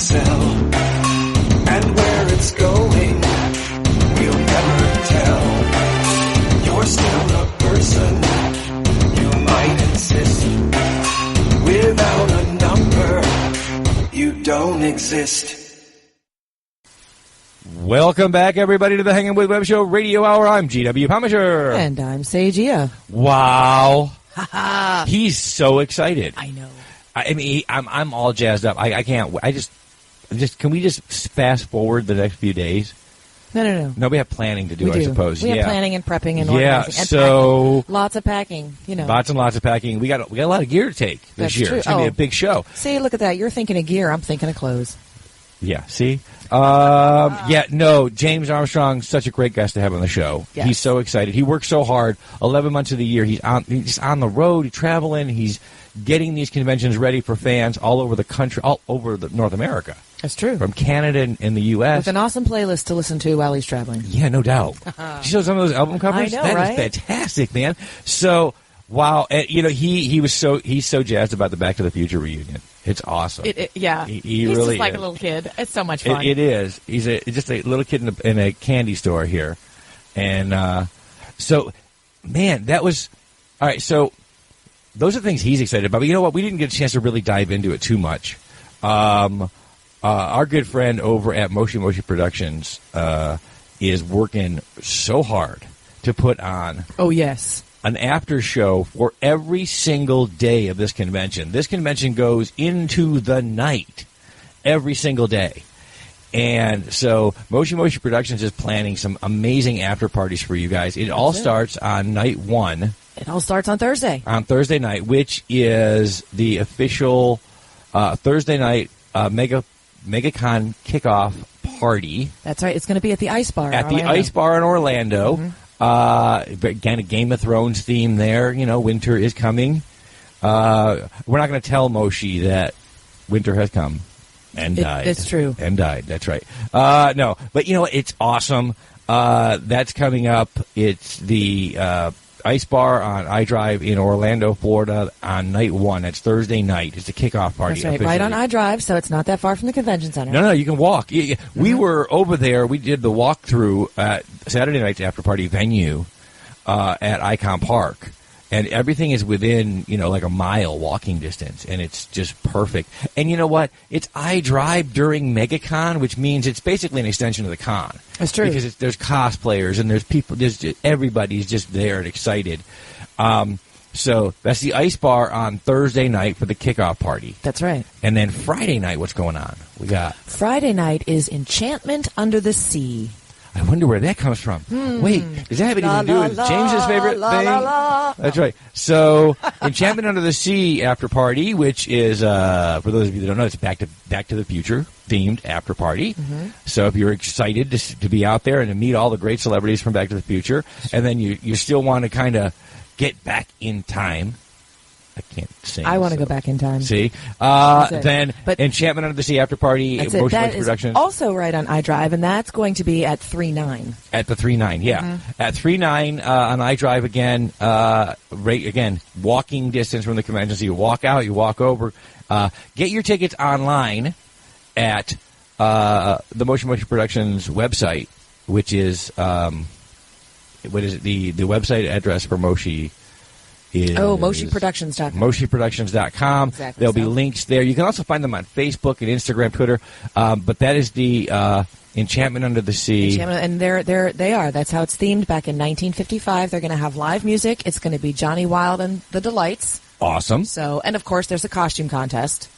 S12: sell. And where it's going, we'll never tell. You're still a person, you might insist. Without a number, you don't exist.
S4: Welcome back, everybody, to the Hangin' with Web Show Radio Hour. I'm GW Pomichter.
S5: And I'm Sajia.
S4: Wow. He's so excited.
S5: I know.
S4: I mean, I'm all jazzed up. I can't. I just. Can we just fast forward the next few days?
S5: No.
S4: No, we have planning to do, I suppose.
S5: We have planning and prepping and organizing.
S4: Yeah,
S5: and
S4: so
S5: packing. Lots of packing.
S4: Lots and lots of packing. We got a lot of gear to take this year.
S5: True.
S4: It's going to be a big show.
S5: See, look at that. You're thinking of gear. I'm thinking of clothes.
S4: Yeah. See. James Armstrong, such a great guest to have on the show.
S5: Yes.
S4: He's so excited. He works so hard. 11 months of the year, he's on the road. He's traveling. He's getting these conventions ready for fans all over the country, all over North America.
S5: That's true.
S4: From Canada and the U.S.
S5: With an awesome plalyst to listen to while he's traveling.
S4: Yeah, no doubt. She showed some of those album covers.
S5: I know,
S4: That
S5: right?
S4: is fantastic, man. So, wow, he's so jazzed about the Back to the Future reunion. It's awesome.
S5: Yeah,
S4: he's
S5: really
S4: just
S5: like a little kid. It's so much fun.
S4: It is. He's just a little kid in a candy store here, and so, man, that was all right. So, those are things he's excited about. But you know what? We didn't get a chance to really dive into it too much. Our good friend over at Moshi Productions is working so hard to put on.
S5: Oh, yes.
S4: An after show for every single day of this convention. This convention goes into the night every single day. And so Moshi Productions is planning some amazing after parties for you guys. It all starts on night one.
S5: It all starts on Thursday.
S4: On Thursday night, which is the official Thursday night MegaCon kickoff party.
S5: That's right. It's going to be at the Ice Bar.
S4: At the Ice Bar in Orlando. Mm-hmm. Again, a Game of Thrones theme there. You know, winter is coming. We're not going to tell Moshi that winter has come and died.
S5: It's true.
S4: And died. That's right. No, but you know, it's awesome. That's coming up. It's the Ice Bar on iDrive in Orlando, Florida on night one. That's Thursday night. It's a kickoff party.
S5: That's right. Right on iDrive, so it's not that far from the convention center.
S4: No, you can walk. We were over there. We did the walkthrough at Saturday night's after party venue at Icon Park. And everything is within, like a mile walking distance, and it's just perfect. And you know what? It's iDrive during MegaCon, which means it's basically an extension of the con.
S5: That's true.
S4: Because there's cosplayers, and there's people, everybody's just there and excited. So that's the Ice Bar on Thursday night for the kickoff party.
S5: That's right.
S4: And then Friday night, what's going on?
S5: Friday night is Enchantment Under the Sea.
S4: I wonder where that comes from. Wait, does that have anything to do with James's favorite thing? That's right. So, Enchantment Under the Sea after party, which is, for those of you that don't know, it's Back to the Future themed after party. Mm-hmm. So, if you're excited to be out there and to meet all the great celebrities from Back to the Future, and then you still want to kind of get back in time. I can't sing.
S5: I want to go back in time.
S4: See? Then Enchantment Under the Sea after party, Motion Productions.
S5: Also right on iDrive, and that's going to be at 3-9.
S4: At the 3-9, yeah. Mm-hmm. At 3-9 on iDrive again, again, walking distance from the convention. So you walk out, you walk over. Get your tickets online at the Motion Productions website, which is, what is it? The website address for Moshi is
S5: MoshiProductions.com.
S4: MoshiProductions.com.
S5: Exactly.
S4: There'll be links there. You can also find them on Facebook and Instagram, Twitter. But that is the Enchantment Under the Sea.
S5: And they are. That's how it's themed. Back in 1955, they're going to have live music. It's going to be Johnny Wilde and the Delights.
S4: Awesome.
S5: So, and of course, there's a costume contest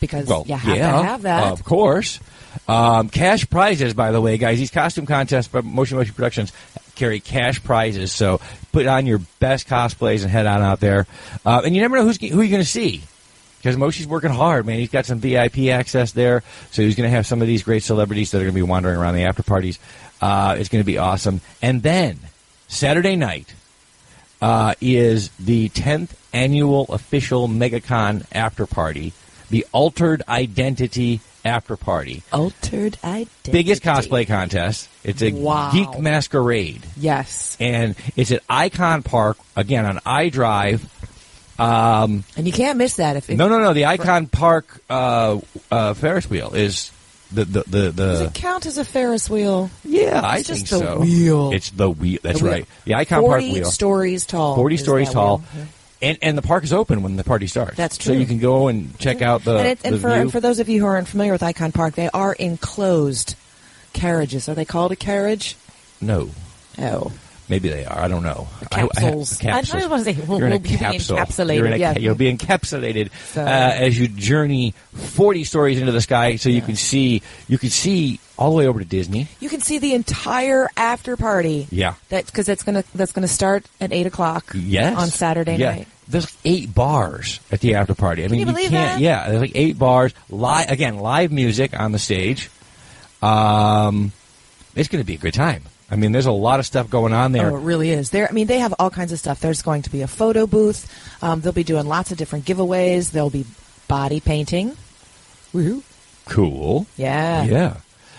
S5: because you have to have that.
S4: Of course. Cash prizes, by the way, guys. These costume contests by Motion Productions carry cash prizes. So put on your best cosplays and head on out there. And you never know who you're going to see. Because Moshi's working hard, man. He's got some VIP access there. So he's going to have some of these great celebrities that are going to be wandering around the after parties. It's going to be awesome. And then Saturday night is the 10th annual official MegaCon after party. The Altered Identity after party.
S5: Altered Identity.
S4: Biggest cosplay contest. It's a geek masquerade.
S5: Yes.
S4: And it's at Icon Park, again, on iDrive.
S5: And you can't miss that. If
S4: No. The Icon Park Ferris wheel is the.
S5: Does it count as a Ferris wheel?
S4: Yeah, I
S5: It's
S4: think
S5: just the
S4: so.
S5: wheel.
S4: It's the wheel. That's
S5: The wheel.
S4: right. The Icon Park
S5: 40
S4: wheel.
S5: stories tall.
S4: 40
S5: is
S4: stories
S5: that
S4: tall.
S5: wheel.
S4: And the park is open when the party starts.
S5: That's
S4: So
S5: true.
S4: you can go and check out the view.
S5: And for those of you who aren't familiar with Icon Park, they are enclosed carriages. Are they called a carriage?
S4: No.
S5: Oh.
S4: Maybe they are. I don't know.
S5: Capsules. I just want to say
S4: You're in a
S5: we'll be
S4: capsule.
S5: encapsulated.
S4: You'll be encapsulated
S5: So-
S4: as you journey 40 stories into the sky, so you can see all the way over to Disney.
S5: You can see the entire after party.
S4: Yeah.
S5: Because that's gonna start at 8:00.
S4: Yes.
S5: On Saturday night.
S4: There's 8 bars at the after party. I mean,
S5: you believe
S4: can't.
S5: that?
S4: Yeah, there's like 8 bars. Live music on the stage. It's going to be a good time. I mean, there's a lot of stuff going on there.
S5: Oh, it really is. They have all kinds of stuff. There's going to be a photo booth. They'll be doing lots of different giveaways. There'll be body painting. Woohoo!
S4: Cool.
S5: Yeah.
S4: Yeah.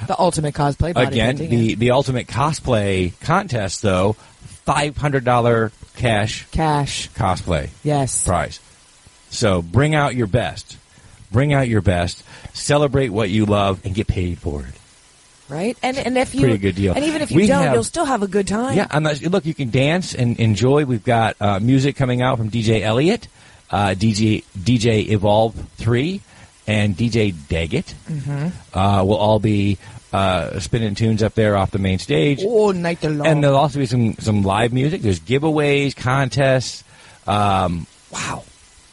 S5: The ultimate cosplay body
S4: Again,
S5: painting.
S4: the ultimate cosplay contest, though, $500 cash cosplay
S5: Yes.
S4: prize. So bring out your best. Bring out your best. Celebrate what you love and get paid for it.
S5: Right? And if you
S4: Pretty good deal.
S5: And even if you don't, you'll still have a good time.
S4: Yeah, look, you can dance and enjoy. We've got music coming out from DJ Elliott, DJ Evolve 3, and DJ Daggett.
S5: Mm-hmm.
S4: We'll all be spinning tunes up there off the main stage.
S5: All night long.
S4: And there'll also be some live music. There's giveaways, contests. Wow.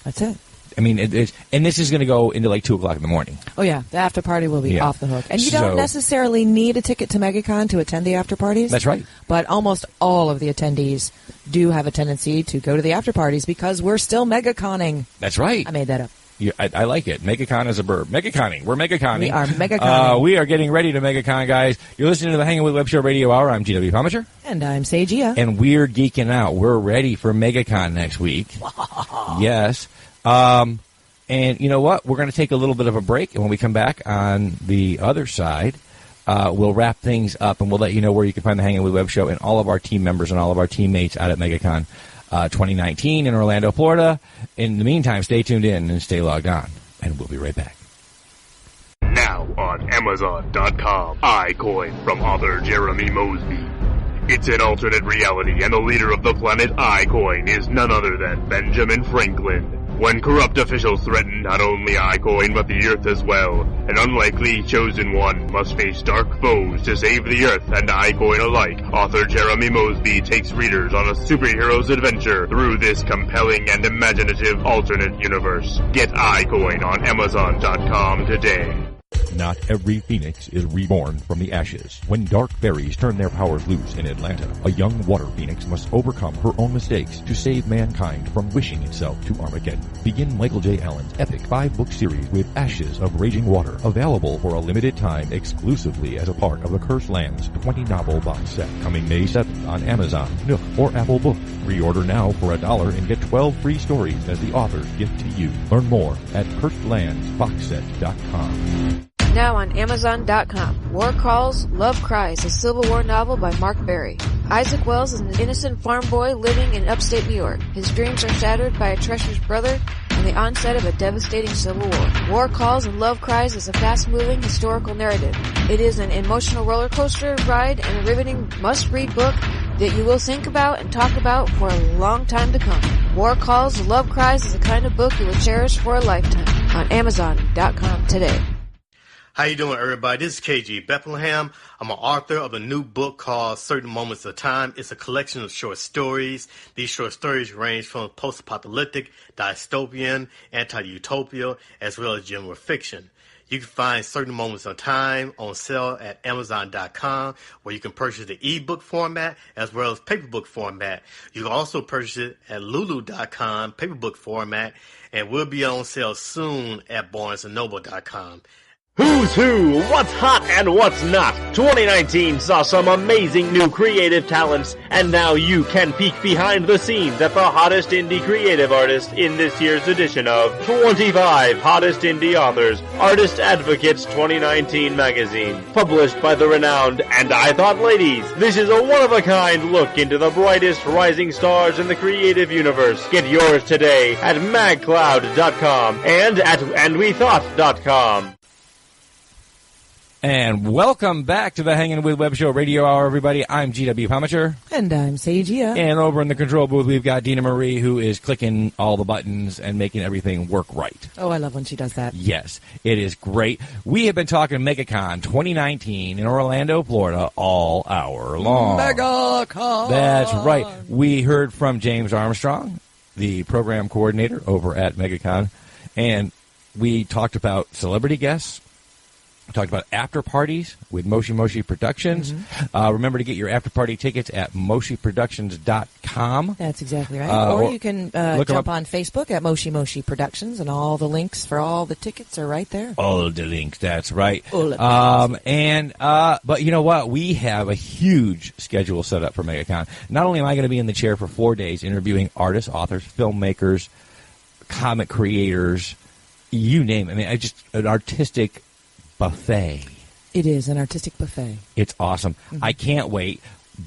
S5: That's it.
S4: I mean, and this is going to go into like 2 o'clock in the morning.
S5: Oh, yeah. The after party will be off the hook. And you don't necessarily need a ticket to MegaCon to attend the after parties.
S4: That's right.
S5: But almost all of the attendees do have a tendency to go to the after parties because we're still MegaConning.
S4: That's right.
S5: I made that up.
S4: Yeah, I like it. MegaCon is a verb. MegaConning. We're MegaConning.
S5: We are MegaConning.
S4: We are getting ready to MegaCon, guys. You're listening to the Hanging with Web Show Radio Hour. I'm GW Pomichter.
S5: And I'm Seijia.
S4: And we're geeking out. We're ready for MegaCon next week. Yes. And you know what? We're going to take a little bit of a break, and when we come back on the other side, we'll wrap things up, and we'll let you know where you can find the Hanging with Web Show and all of our team members and all of our teammates out at MegaCon 2019 in Orlando, Florida. In the meantime, stay tuned in and stay logged on, and we'll be right back.
S3: Now on Amazon.com, ICoin from author Jeremy Mosby. It's an alternate reality, and the leader of the planet ICoin is none other than Benjamin Franklin. When corrupt officials threaten not only ICoin but the Earth as well, an unlikely chosen one must face dark foes to save the Earth and ICoin alike. Author Jeremy Mosby takes readers on a superhero's adventure through this compelling and imaginative alternate universe. Get ICoin on Amazon.com today.
S13: Not every phoenix is reborn from the ashes. When dark fairies turn their powers loose in Atlanta, a young water phoenix must overcome her own mistakes to save mankind from wishing itself to Armageddon. Begin Michael J. Allen's epic 5-book series with Ashes of Raging Water, available for a limited time exclusively as a part of the Cursed Lands 20-novel box set, coming May 7th on Amazon, Nook, or Apple Books. Pre-order now for $1 and get 12 free stories as the author's gift to you. Learn more at CursedLandsBoxSet.com.
S14: Now on Amazon.com. War Calls, Love Cries, a Civil War novel by Mark Barie. Isaac Wells is an innocent farm boy living in upstate New York. His dreams are shattered by a treacherous brother and the onset of a devastating civil war. War Calls and Love Cries is a fast-moving historical narrative. It is an emotional roller coaster ride and a riveting must-read book that you will think about and talk about for a long time to come. War Calls and Love Cries is the kind of book you will cherish for a lifetime. On Amazon.com today.
S15: How you doing, everybody? This is KG Bethlehem. I'm an author of a new book called Certain Moments of Time. It's a collection of short stories. These short stories range from post-apocalyptic, dystopian, anti-utopia, as well as genre fiction. You can find Certain Moments of Time on sale at Amazon.com, where you can purchase the ebook format as well as paperback format. You can also purchase it at Lulu.com, paperback format, and will be on sale soon at BarnesandNoble.com.
S16: Who's who? What's hot and what's not? 2019 saw some amazing new creative talents, and now you can peek behind the scenes at the hottest indie creative artists in this year's edition of 25 Hottest Indie Authors, Artist Advocates 2019 magazine. Published by the renowned And I Thought Ladies, this is a one-of-a-kind look into the brightest rising stars in the creative universe. Get yours today at magcloud.com and at andwethought.com.
S4: And welcome back to the Hangin' with Web Show Radio Hour, everybody. I'm GW Pomichter.
S5: And I'm Sagia.
S4: And over in the control booth, we've got Deanna Marie, who is clicking all the buttons and making everything work right.
S5: Oh, I love when she does that.
S4: Yes, it is great. We have been talking MegaCon 2019 in Orlando, Florida, all hour long.
S5: MegaCon!
S4: That's right. We heard from James Armstrong, the program coordinator over at MegaCon, and we talked about celebrity guests. We talked about after parties with Moshi Moshi Productions. Remember to get your after party tickets at moshiproductions.com.
S5: That's exactly right. Or you can jump on Facebook at Moshi Moshi Productions, and all the links for all the tickets are right there.
S4: All the links, that's right. But you know what? We have a huge schedule set up for MegaCon. Not only am I going to be in the chair for 4 days interviewing artists, authors, filmmakers, comic creators, you name it. I mean, an artistic buffet.
S5: It is an artistic buffet.
S4: It's awesome. I can't wait.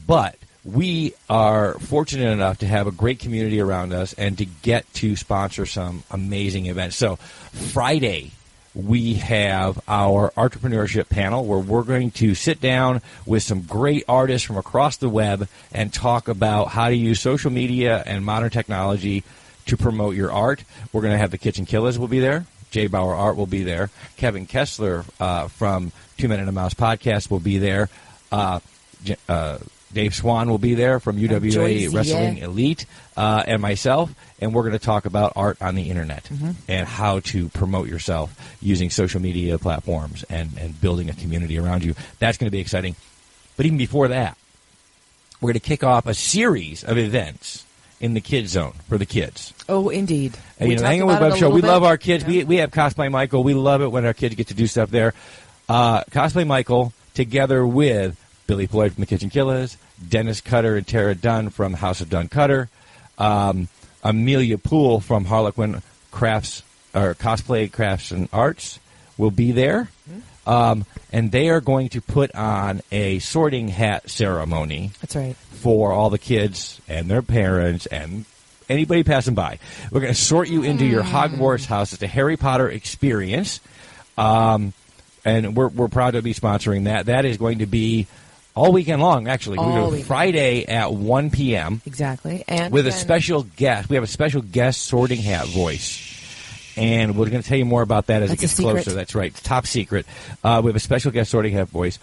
S4: But we are fortunate enough to have a great community around us and to get to sponsor some amazing events. So Friday, we have our entrepreneurship panel where we're going to sit down with some great artists from across the web and talk about how to use social media and modern technology to promote your art. We're going to have the Kitchen Killers will be there. Jay Bauer Art will be there. Kevin Kessler from 2 Men and a Mouse podcast will be there. Dave Swan will be there from UWA Wrestling Elite, and myself. And we're going to talk about art on the internet and how to promote yourself using social media platforms and building a community around you. That's going to be exciting. But even before that, we're going to kick off a series of events in the Kids Zone for the kids.
S5: Oh, indeed.
S4: And, Hanging with Web Show, we love our kids. We have Cosplay Michael. We love it when our kids get to do stuff there. Cosplay Michael, together with Billy Floyd from the Kitchen Killers, Dennis Cutter and Tara Dunn from House of Dunn Cutter, Amelia Poole from Harlequin Crafts or Cosplay Crafts and Arts will be there. And they are going to put on a sorting hat ceremony.
S5: That's right.
S4: For all the kids and their parents and anybody passing by. We're going to sort you into your Hogwarts house. It's a Harry Potter experience. And we're proud to be sponsoring that. That is going to be all weekend long, actually. We go Friday at 1 p.m.
S5: Exactly. And
S4: with a special guest. We have a special guest sorting hat voice. And we're going to tell you more about that as it gets closer. That's right. It's top secret. We have a special guest sorting hat voice.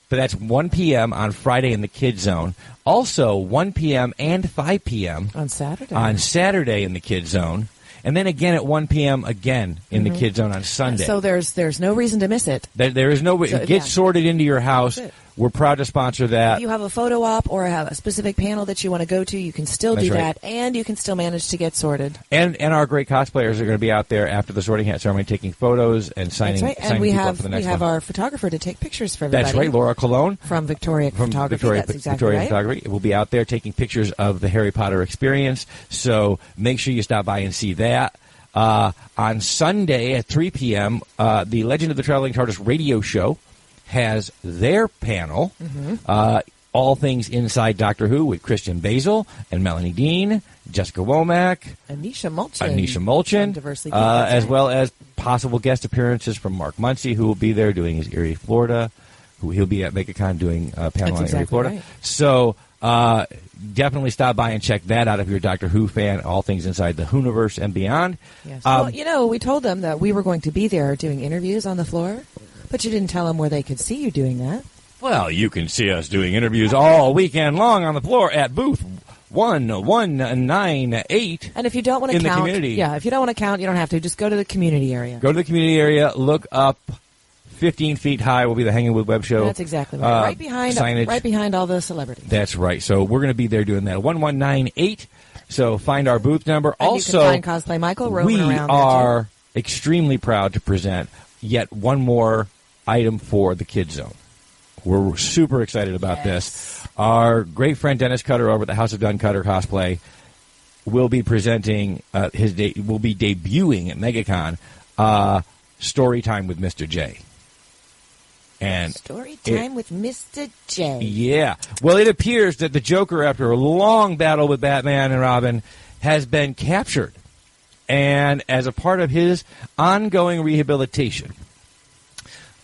S4: But that's 1 p.m. on Friday in the Kids Zone. Also, 1 p.m. and 5 p.m.
S5: on Saturday.
S4: On Saturday in the Kids Zone. And then again at 1 p.m. again in the Kids Zone on Sunday.
S5: So there's no reason to miss it.
S4: There is no reason. Get sorted into your house. We're proud to sponsor that.
S5: If you have a photo op or have a specific panel that you want to go to, you can still do that, and you can still manage to get sorted.
S4: And our great cosplayers are going to be out there after the sorting hat ceremony taking photos and signing,
S5: That's right.
S4: signing
S5: and
S4: people up for the next one.
S5: We have our photographer to take pictures for everybody.
S4: That's right, Laura Colon.
S5: From Victoria Photography. That's exactly
S4: Victoria
S5: right.
S4: Photography. We'll be out there taking pictures of the Harry Potter experience, so make sure you stop by and see that. On Sunday at 3 p.m., the Legend of the Traveling TARDIS radio show has their panel, All Things Inside Doctor Who, with Christian Basil and Melanie Dean, Jessica Womack,
S5: Anisha Mulchin,
S4: as well as possible guest appearances from Mark Muncy, who will be there doing his Erie, Florida, he'll be at MegaCon doing a panel on Erie, Florida.
S5: Right.
S4: So definitely stop by and check that out if you're a Doctor Who fan, All Things Inside the Whoniverse and beyond.
S5: Yes. Well, we told them that we were going to be there doing interviews on the floor, but you didn't tell them where they could see you doing that.
S4: Well, you can see us doing interviews all weekend long on the floor at booth 1198.
S5: And if you don't want to count,
S4: the community.
S5: Yeah, if you don't want to count, you don't have to. Just go to the community area.
S4: Go to the community area, look up 15 feet high will be the Hanging with Web show.
S5: That's exactly right. Right behind all the celebrities.
S4: That's right. So we're going to be there doing that. 1198. So find our booth number.
S5: And
S4: also,
S5: you can find Cosplay Michael roaming around there,
S4: we are extremely proud to present yet one more item for the Kids Zone. We're super excited about this. Our great friend Dennis Cutter over at the House of Dun Cutter Cosplay will be presenting will be debuting at MegaCon Story Time with Mr. J. And
S5: Story Time with Mr. J.
S4: Yeah. Well, it appears that the Joker, after a long battle with Batman and Robin, has been captured. And as a part of his ongoing rehabilitation,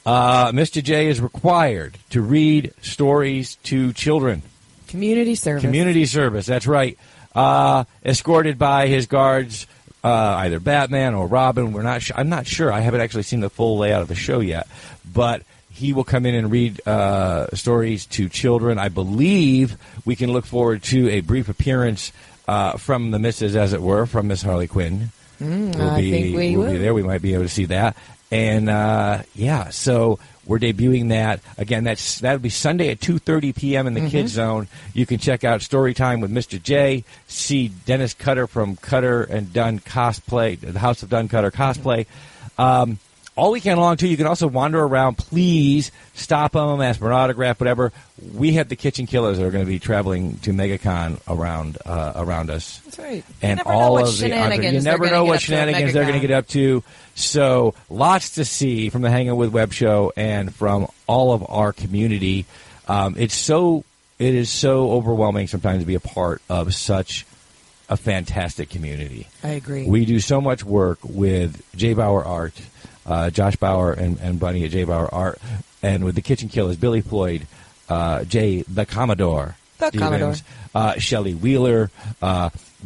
S4: Mr. J is required to read stories to children.
S5: Community service.
S4: Community service, that's right. Escorted by his guards, either Batman or Robin. I'm not sure. I haven't actually seen the full layout of the show yet. But he will come in and read stories to children. I believe we can look forward to a brief appearance from the missus, as it were, from Miss Harley Quinn.
S5: I think we will
S4: be there. We might be able to see that. And, so we're debuting that. Again, that'll be Sunday at 2:30 p.m. in the Kids Zone. You can check out Storytime with Mr. J, see Dennis Cutter from Cutter and Dunn Cosplay, the House of Dun Cutter Cosplay. All weekend long, too, you can also wander around. Please stop them, ask for an autograph, whatever. We have the Kitchen Killers that are going to be traveling to MegaCon around us.
S5: That's right.
S4: And
S5: you never
S4: all
S5: know what
S4: of
S5: shenanigans
S4: you never know what shenanigans they're going to
S5: get
S4: get up to. So lots to see from the Hangin' With Web show and from all of our community. It is so overwhelming sometimes to be a part of such a fantastic community.
S5: I agree.
S4: We do so much work with J. Bauer Art, Josh Bauer and Bunny at J. Bauer Art, and with the Kitchen Killers, Billy Floyd, Jay the Commodore, Stevens, Shelley Wheeler.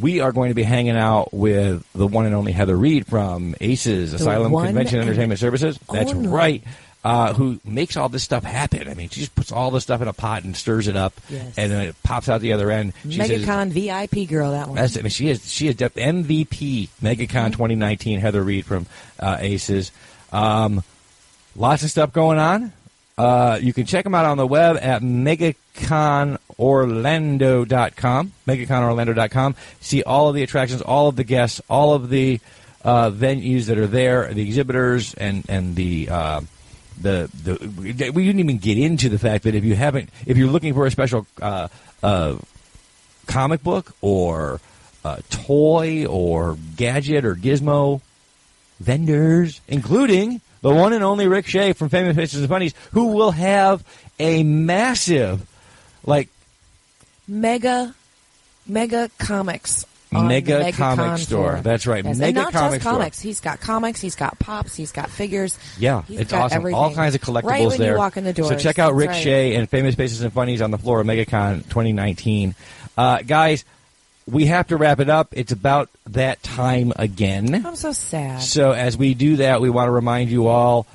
S4: We are going to be hanging out with the one and only Heather Reed from ACES, Asylum Convention Entertainment Services. That's right. Who makes all this stuff happen. I mean, she just puts all this stuff in a pot and stirs it up, and then it pops out the other end.
S5: MegaCon VIP girl, that one.
S4: That's it. I mean, she is MVP MegaCon 2019. Heather Reed from ACES. Lots of stuff going on. You can check them out on the web at MegaConOrlando.com. MegaConOrlando.com. See all of the attractions, all of the guests, all of the venues that are there, the exhibitors, and the we didn't even get into the fact that if you're looking for a special comic book or toy or gadget or gizmo, vendors, including the one and only Rick Shea from Famous Faces and Funnies, who will have a massive,
S5: mega comics.
S4: Mega comic store. That's right.
S5: Yes.
S4: Mega
S5: and not
S4: comic
S5: just
S4: store.
S5: comics. He's got comics. He's got pops. He's got figures.
S4: Yeah,
S5: he's
S4: it's
S5: got
S4: awesome.
S5: Everything.
S4: All kinds of collectibles
S5: right when
S4: there.
S5: You walk in the doors.
S4: So check out Rick
S5: That's right.
S4: Shea and Famous Faces and Funnies on the floor of MegaCon 2019. Guys, we have to wrap it up. It's about that time again.
S5: I'm so sad.
S4: So as we do that, we want to remind you all,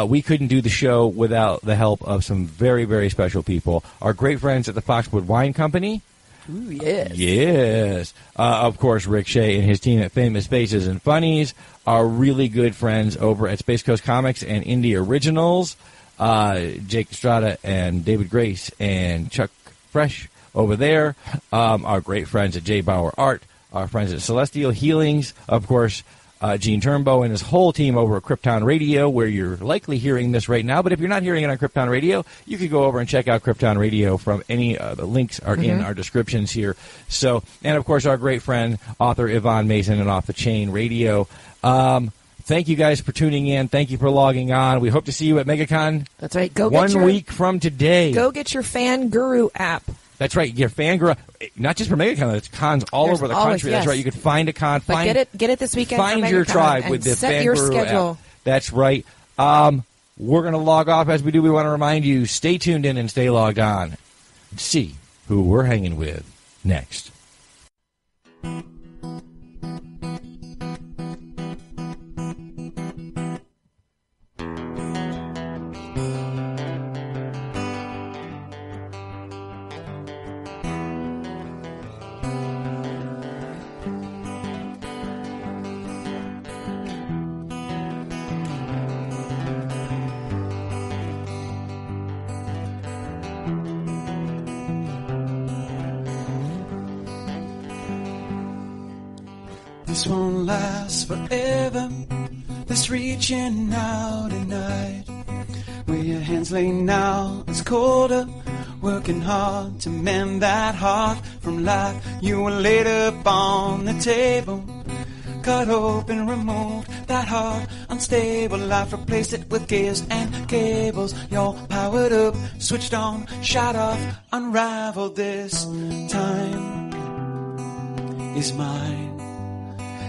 S4: we couldn't do the show without the help of some very, very special people. Our great friends at the Foxwood Wine Company.
S5: Ooh, yes.
S4: Yes. Of course, Rick Shea and his team at Famous Faces and Funnies. Our really good friends over at Space Coast Comics and Indie Originals. Jake Estrada and David Grace and Chuck Fresh over there. Our great friends at J. Bauer Art. Our friends at Celestial Healings. Of course, Gene Turnbow and his whole team over at Krypton Radio, where you're likely hearing this right now. But if you're not hearing it on Krypton Radio, you can go over and check out Krypton Radio from any the links are in our descriptions here. So, and of course, our great friend, author Yvonne Mason and Off the Chain Radio. Thank you guys for tuning in. Thank you for logging on. We hope to see you at MegaCon.
S5: That's right. Go
S4: get
S5: your,
S4: week from today.
S5: Go get your Fan Guru app.
S4: That's right. Your Fangirl, not just for MegaCon, it's cons all over the country. That's right. You can find a con.
S5: But get it this weekend.
S4: Find your tribe with the
S5: set your
S4: Fangirl
S5: schedule.
S4: app. That's right. We're going to log off. As we do, we want to remind you, stay tuned in and stay logged on. See who we're hanging with next.
S12: This won't last forever. This reaching out and
S17: Hensley now is colder, working hard to mend that heart from life. You were laid up on the table, cut open, removed that heart, unstable life, replaced it with gears and cables. You're powered up, switched on, shut off, unraveled. This time is mine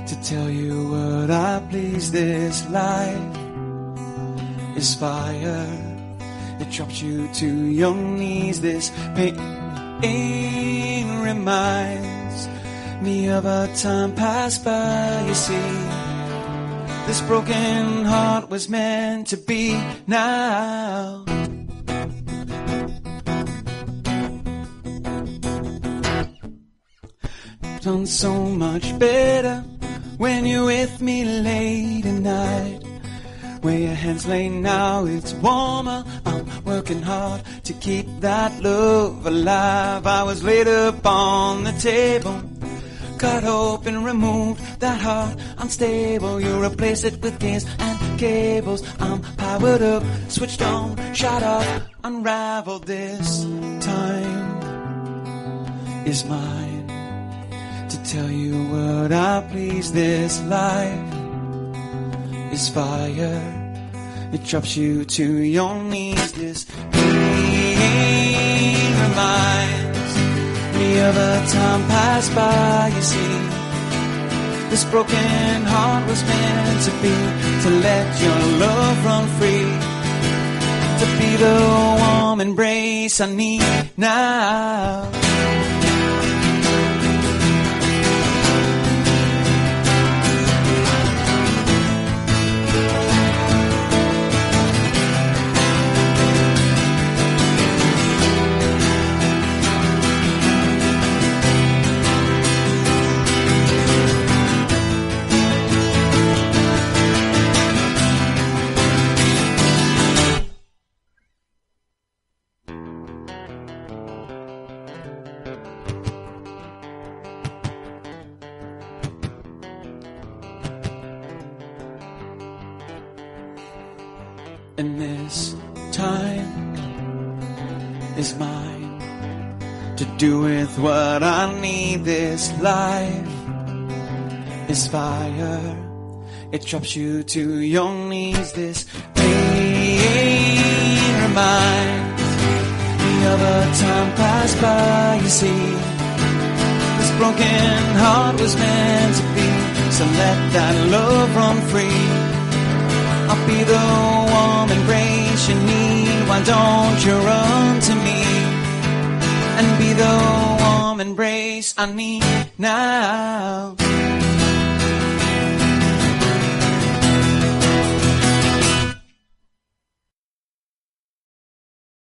S17: to tell you what I please. This life is fire, it drops you to your knees. This pain reminds me of a time passed by. You see, this broken heart was meant to be now. Done so much better when you're with me late at night. Where your hands lay now, it's warmer. I'm working hard to keep that love alive. I was laid up on the table, cut open, removed that heart, unstable. You replace it with gears and cables. I'm powered up, switched on, shut off, unraveled. This time is mine to tell you what I please. This life is fire, it drops you to your knees. This pain reminds me of a time passed by. You see, this broken heart was meant to be, to let your love run free, to be the warm embrace I need now. And this time is mine to do with what I need. This life is fire, it drops you to your knees. This pain reminds me of a time passed by. You see, this broken heart was meant to be, so let that love run free. I'll be the warm embrace you need. Why don't you run to me and be the warm embrace I need now?